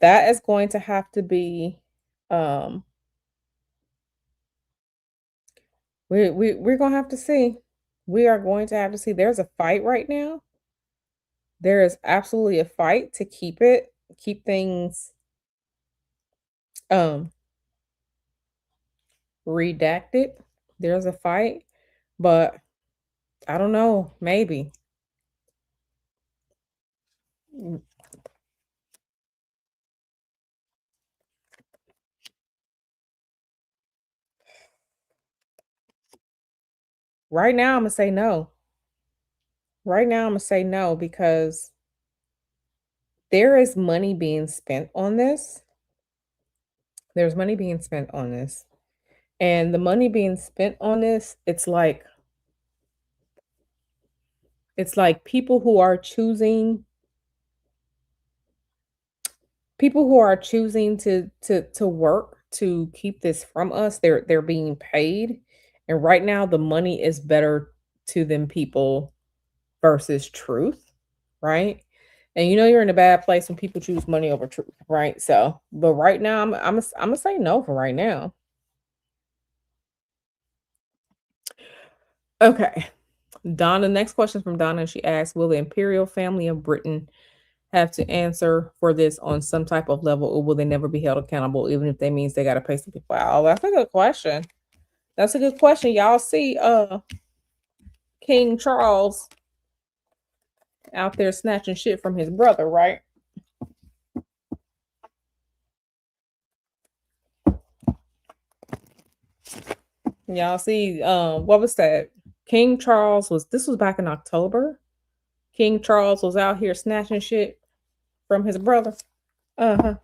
That is going to have to be we're gonna have to see. We are going to have to see. There's a fight right now. There is absolutely a fight to keep things um redacted. There's a fight, but I don't know, maybe. Mm, right now I'm gonna say no. Right now I'm gonna say no because there is money being spent on this. There's money being spent on this. And the money being spent on this, it's like people who are choosing to work to keep this from us. They're being paid. And right now the money is better to them people versus truth, right? And you know you're in a bad place when people choose money over truth, right? So, but right now I'm gonna say no for right now. Okay. Donna, next question from Donna. She asks, will the imperial family of Britain have to answer for this on some type of level, or will they never be held accountable, even if that means they gotta pay some people out? Oh, that's a good question. That's a good question. Y'all see King Charles out there snatching shit from his brother, right? Y'all see, what was that? King Charles was this was back in October. King Charles was out here snatching shit from his brother. Uh-huh.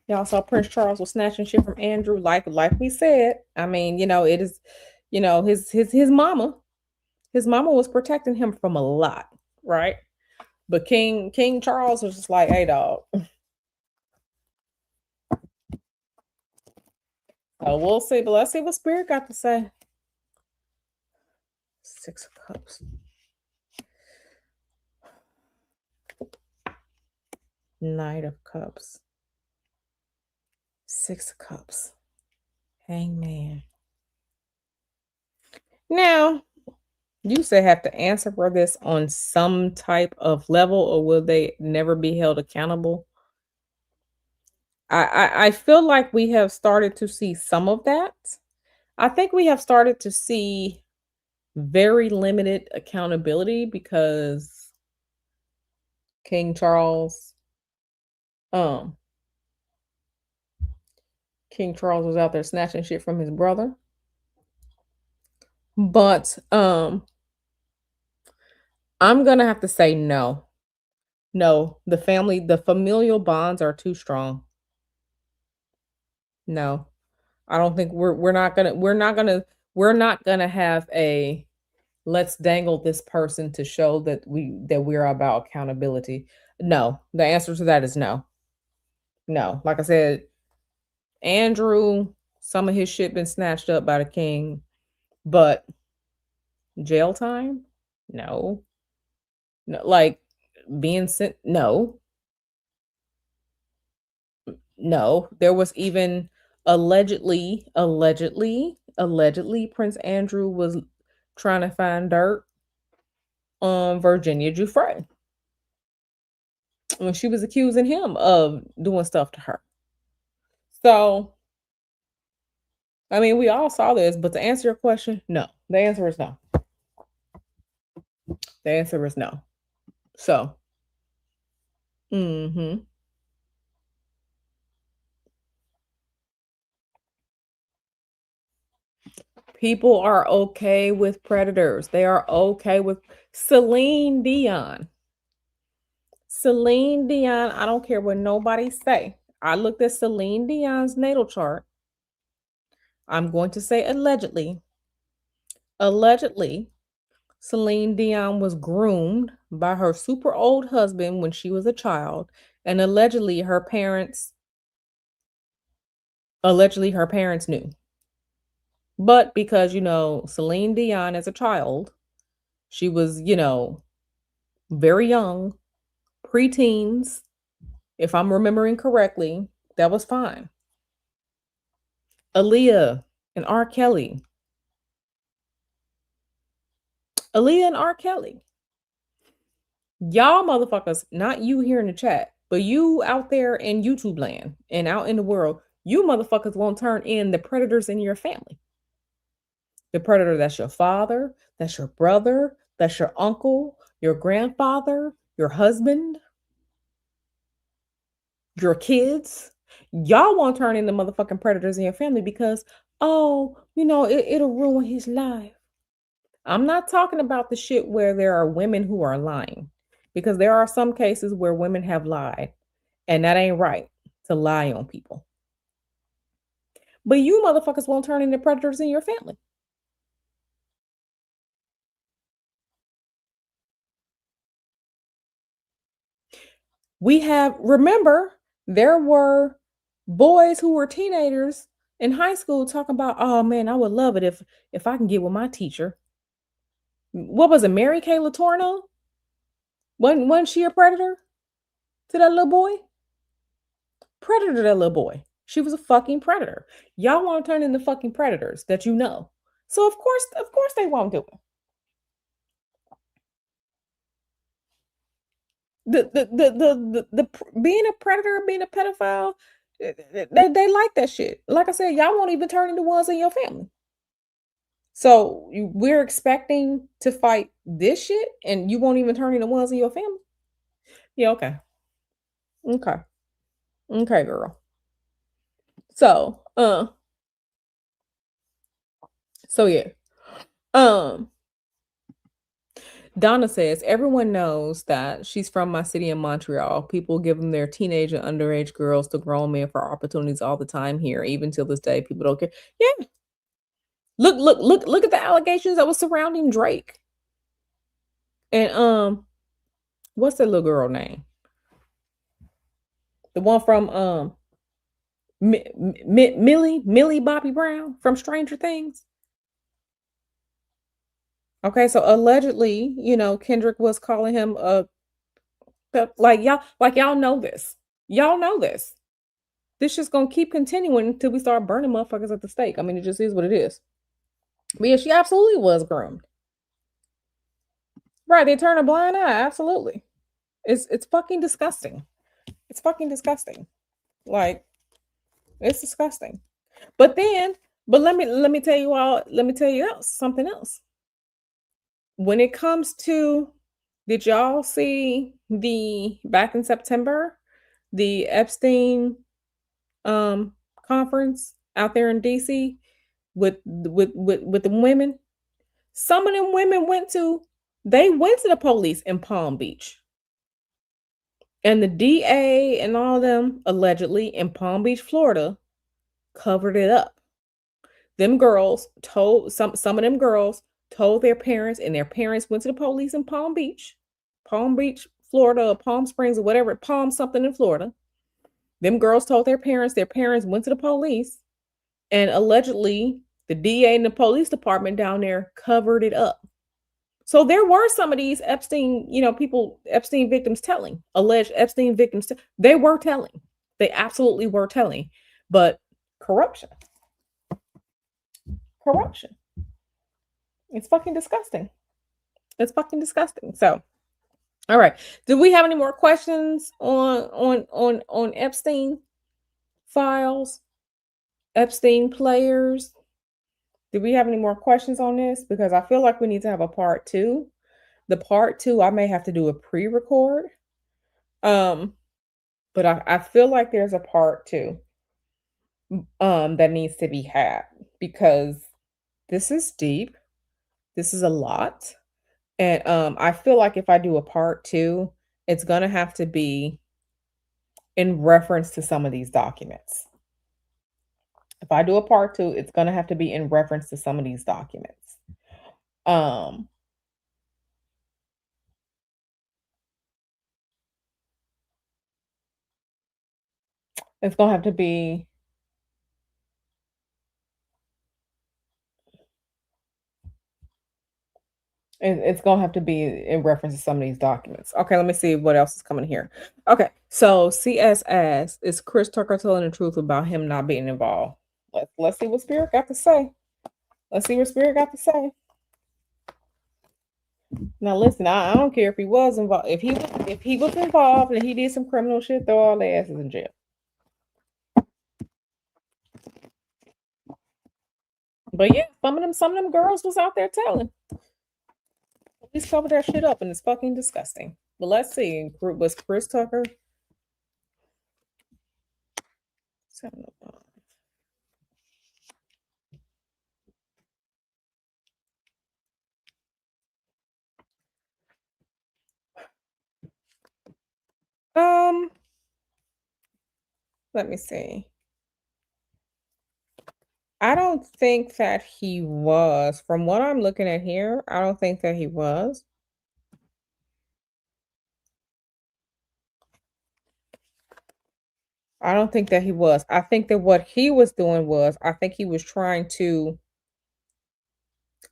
Y'all saw Prince Charles was snatching shit from Andrew, like we said. I mean, it is, his mama was protecting him from a lot, right? But King Charles was just like, hey dog. So we'll see, but let's see what Spirit got to say. Six of Cups. Knight of Cups. Six of Cups. Hangman. Now, you say have to answer for this on some type of level, or will they never be held accountable? I feel like we have started to see some of that. I think we have started to see very limited accountability because King Charles, um, King Charles was out there snatching shit from his brother. But I'm gonna have to say no. No, the familial bonds are too strong. No. I don't think we're not gonna have a let's dangle this person to show that we're about accountability. No, the answer to that is no. No. Like I said, Andrew, some of his shit been snatched up by the king, but jail time? No. No, like being sent no. No. There was even allegedly Prince Andrew was trying to find dirt on Virginia Giuffre when she was accusing him of doing stuff to her. So, I mean, we all saw this, but to answer your question, no. The answer is no. The answer is no. So, mhm. People are okay with predators. They are okay with Celine Dion. Celine Dion, I don't care what nobody say. I looked at Celine Dion's natal chart. I'm going to say allegedly. Allegedly, Celine Dion was groomed by her super old husband when she was a child, and allegedly her parents knew. But because, Celine Dion as a child, she was, very young, preteens, if I'm remembering correctly, that was fine. Aaliyah and R. Kelly. Aaliyah and R. Kelly. Y'all motherfuckers, not you here in the chat, but you out there in YouTube land and out in the world, you motherfuckers won't turn in the predators in your family. The predator that's your father, that's your brother, that's your uncle, your grandfather, your husband, your kids. Y'all won't turn into motherfucking predators in your family because, oh, it'll ruin his life. I'm not talking about the shit where there are women who are lying, because there are some cases where women have lied, and that ain't right to lie on people. But you motherfuckers won't turn into predators in your family. Remember, there were boys who were teenagers in high school talking about, oh man, I would love it if I can get with my teacher. What was it, Mary Kay Letourneau? Wasn't she a predator to that little boy? Predator to that little boy. She was a fucking predator. Y'all want to turn into fucking predators that you know. So of course they won't do it. The being a predator, being a pedophile, they like that shit. Like I said, y'all won't even turn into ones in your family. So we're expecting to fight this shit, and you won't even turn into ones in your family. Yeah, okay, okay, girl. So, yeah, um, Donna says, everyone knows that she's from my city in Montreal. People give them their teenage and underage girls to grown men for opportunities all the time here. Even till this day, people don't care. Yeah. Look at the allegations that was surrounding Drake. And what's that little girl name? The one from Millie Bobby Brown from Stranger Things. Okay, so allegedly, Kendrick was calling him like y'all know this. Y'all know this. This just gonna keep continuing until we start burning motherfuckers at the stake. I mean, it just is what it is. But yeah, she absolutely was groomed. Right, they turn a blind eye, absolutely. It's fucking disgusting. It's fucking disgusting. Like, it's disgusting. But then, but let me tell you all, let me tell you else something else. When it comes to, did y'all see the back in September, the Epstein um conference out there in DC with the women? Some of them women they went to the police in Palm Beach. And the DA and all of them allegedly in Palm Beach, Florida, covered it up. Them girls told some of them girls told their parents, and their parents went to the police in Palm Beach, Florida, or Palm Springs, or whatever, Palm something in Florida. Them girls told their parents went to the police, and allegedly the DA and the police department down there covered it up. So there were some of these Epstein, people, Epstein victims telling, alleged Epstein victims, they were telling. They absolutely were telling. But corruption. Corruption. It's fucking disgusting. It's fucking disgusting. So, all right. Do we have any more questions on Epstein files? Epstein players? Do we have any more questions on this? Because I feel like we need to have a part 2. The part 2, I may have to do a pre-record. But I feel like there's a part 2 that needs to be had, because this is deep. This is a lot. And I feel like if I do a part 2, it's gonna have to be in reference to some of these documents. If I do a part 2, it's gonna have to be in reference to some of these documents. It's gonna have to be it's gonna have to be in reference to some of these documents. Okay, let me see what else is coming here. Okay, so CS asks, is Chris Tucker telling the truth about him not being involved? Let's see what Spirit got to say. Let's see what Spirit got to say. Now listen, I don't care if he was involved. If he was involved and he did some criminal shit, throw all their asses in jail. But yeah, some of them girls was out there telling. Police covered that shit up, and it's fucking disgusting. But let's see, was Chris Tucker? Let me see. I don't think that he was. From what I'm looking at here, I don't think that he was. I don't think that he was. I think that what he was doing was, I think he was trying to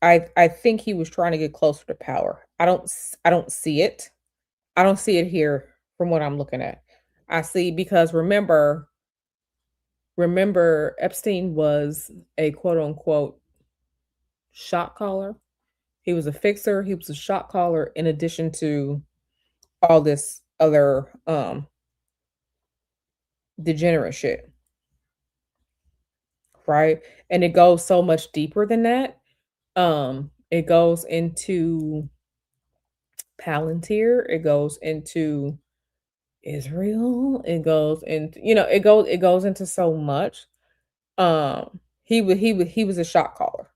I think he was trying to get closer to power. I don't see it. I don't see it here from what I'm looking at. I see, because remember Epstein was a quote unquote shot caller. He was a fixer, he was a shot caller, in addition to all this other degenerate shit. Right? And it goes so much deeper than that. It goes into Palantir, it goes into Israel, it goes into, it goes into so much. He was a shot caller.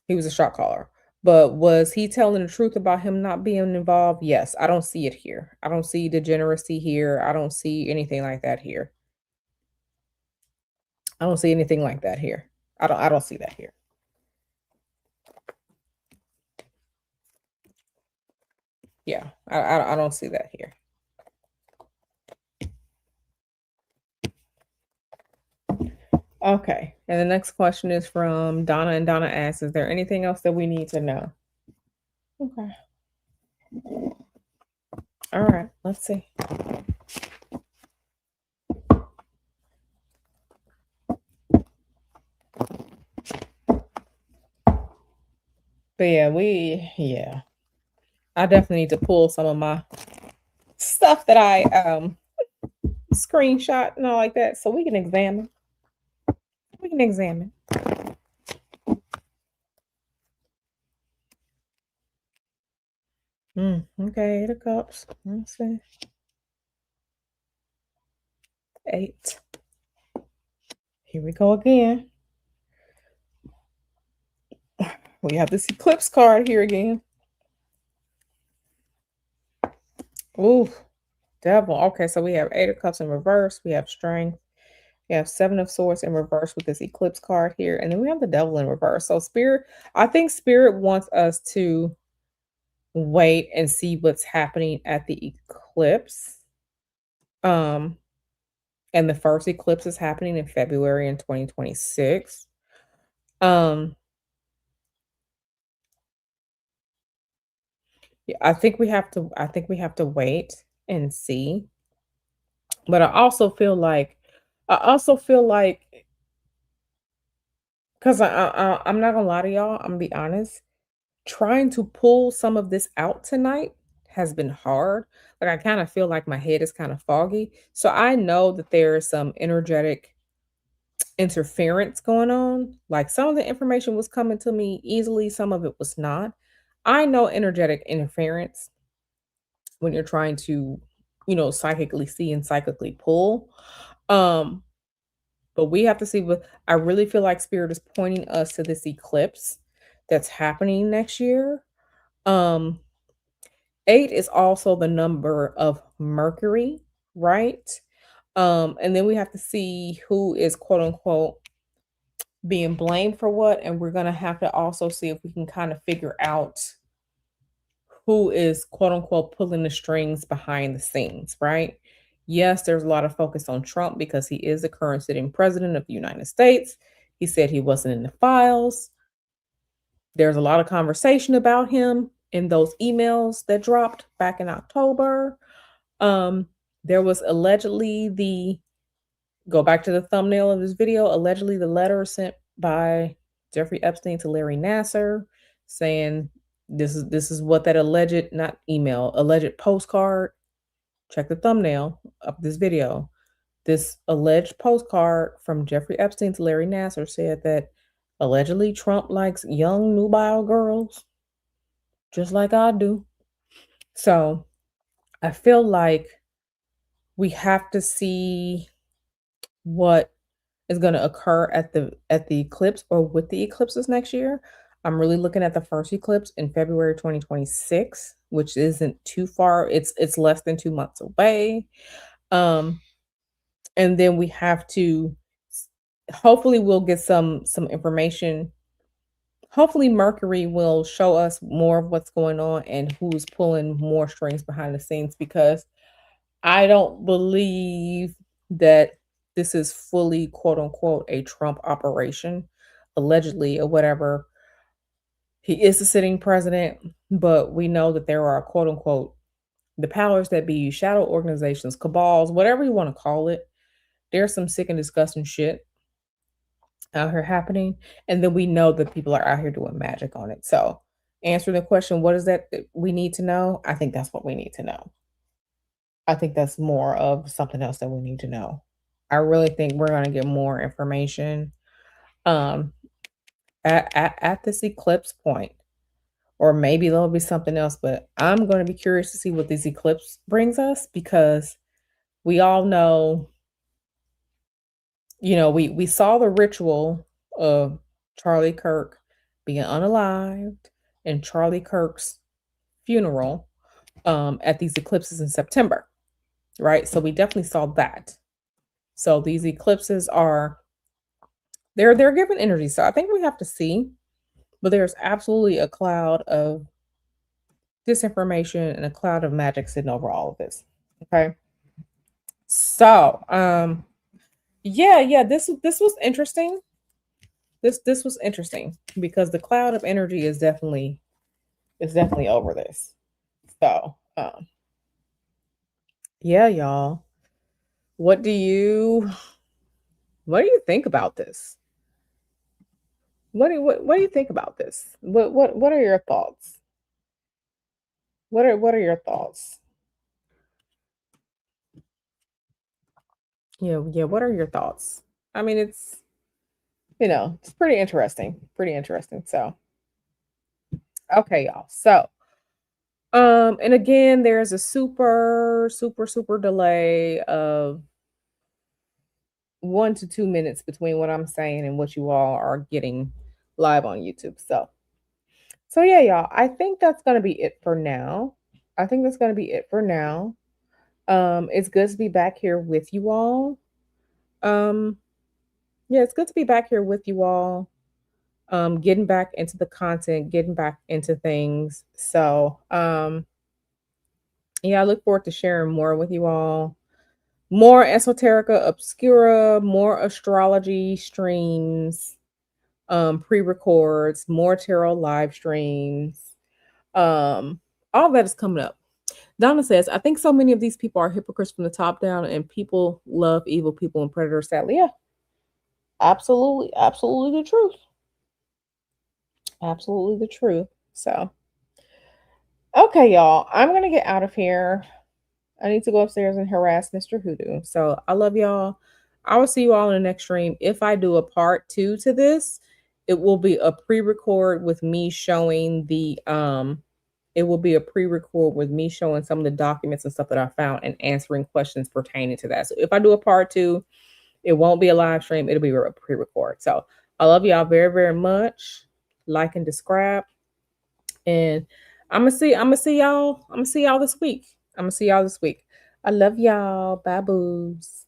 He was a shot caller. But was he telling the truth about him not being involved? Yes. I don't see it here. I don't see degeneracy here. I don't see anything like that here. I don't see anything like that here. I don't see that here. Yeah, I don't see that here. Okay, and the next question is from Donna, and Donna asks, is there anything else that we need to know? Okay. All right, let's see. But yeah, I definitely need to pull some of my stuff that I screenshot and all like that so we can examine. We can examine. Okay, 8 of cups. Let's see. 8. Here we go again. We have this eclipse card here again. Ooh, devil. Okay, so we have 8 of cups in reverse. We have strength. We have 7 of swords in reverse with this eclipse card here. And then we have the devil in reverse. So spirit, I think spirit wants us to wait and see what's happening at the eclipse. Um, and the first eclipse is happening in February in 2026. Um, yeah, I think we have to wait and see. But I also feel like because I'm not gonna lie to y'all, I'm gonna be honest. Trying to pull some of this out tonight has been hard. Like I kind of feel like my head is kind of foggy. So I know that there is some energetic interference going on. Like some of the information was coming to me easily, some of it was not. I know energetic interference when you're trying to, psychically see and psychically pull. Um, but we have to see what I really feel like spirit is pointing us to this eclipse that's happening next year. Um, 8 is also the number of Mercury, right? And then we have to see who is quote unquote being blamed for what, and we're gonna have to also see if we can kind of figure out who is quote unquote pulling the strings behind the scenes, right? Yes, there's a lot of focus on Trump because he is the current sitting president of the United States. He said he wasn't in the files. There's a lot of conversation about him in those emails that dropped back in October. Um, there was allegedly the go back to the thumbnail of this video, allegedly the letter sent by Jeffrey Epstein to Larry Nasser saying this is what that alleged not email, alleged postcard. Check the thumbnail of this video. This alleged postcard from Jeffrey Epstein to Larry Nasser said that allegedly Trump likes young nubile girls just like I do. So I feel like we have to see what is going to occur at the eclipse or with the eclipses next year. I'm really looking at the first eclipse in February 2026, which isn't too far. It's less than 2 months away. Um and then we have to hopefully we'll get some information. Hopefully Mercury will show us more of what's going on and who's pulling more strings behind the scenes because I don't believe that this is fully quote unquote a Trump operation, allegedly or whatever. He is the sitting president, but we know that there are quote unquote the powers that be, shadow organizations, cabals, whatever you want to call it. There's some sick and disgusting shit out here happening. And then we know that people are out here doing magic on it. So answering the question, what is that we need to know? I think that's what we need to know. I think that's more of something else that we need to know. I really think we're gonna get more information um at this eclipse point. Or maybe there'll be something else, but I'm gonna be curious to see what this eclipse brings us because we all know, we saw the ritual of Charlie Kirk being unalived and Charlie Kirk's funeral at these eclipses in September, right? So we definitely saw that. So these eclipses are they're giving energy. So I think we have to see, but there's absolutely a cloud of disinformation and a cloud of magic sitting over all of this. Okay. So yeah, this was interesting. This was interesting because the cloud of energy is definitely over this. So yeah, y'all. What do you what do you think about this? What do you think about this? What are your thoughts? What are your thoughts? Yeah, what are your thoughts? I mean, it's pretty interesting. Pretty interesting. So, okay, y'all. So, and again, there's a super delay of 1 to 2 minutes between what I'm saying and what you all are getting live on YouTube. So yeah, y'all. I think that's gonna be it for now. I think that's gonna be it for now. It's good to be back here with you all. Um, yeah, it's good to be back here with you all. Getting back into the content, getting back into things. So, yeah, I look forward to sharing more with you all. More esoterica obscura, more astrology streams, pre-records, more tarot live streams. Um, all that is coming up. Donna says, I think so many of these people are hypocrites from the top down, and people love evil people and predators. Sadly, yeah, absolutely, absolutely the truth. Absolutely the truth. So, okay, y'all, I'm gonna get out of here. I need to go upstairs and harass Mr. Hoodoo. So, I love y'all. I will see you all in the next stream. If I do a part 2 to this, it will be a pre-record with me showing the it will be a pre-record with me showing some of the documents and stuff that I found and answering questions pertaining to that. So if I do a part 2, it won't be a live stream, it'll be a pre-record. So I love y'all very, very much. Like and subscribe. And I'm gonna see y'all this week. I love y'all. Bye boos.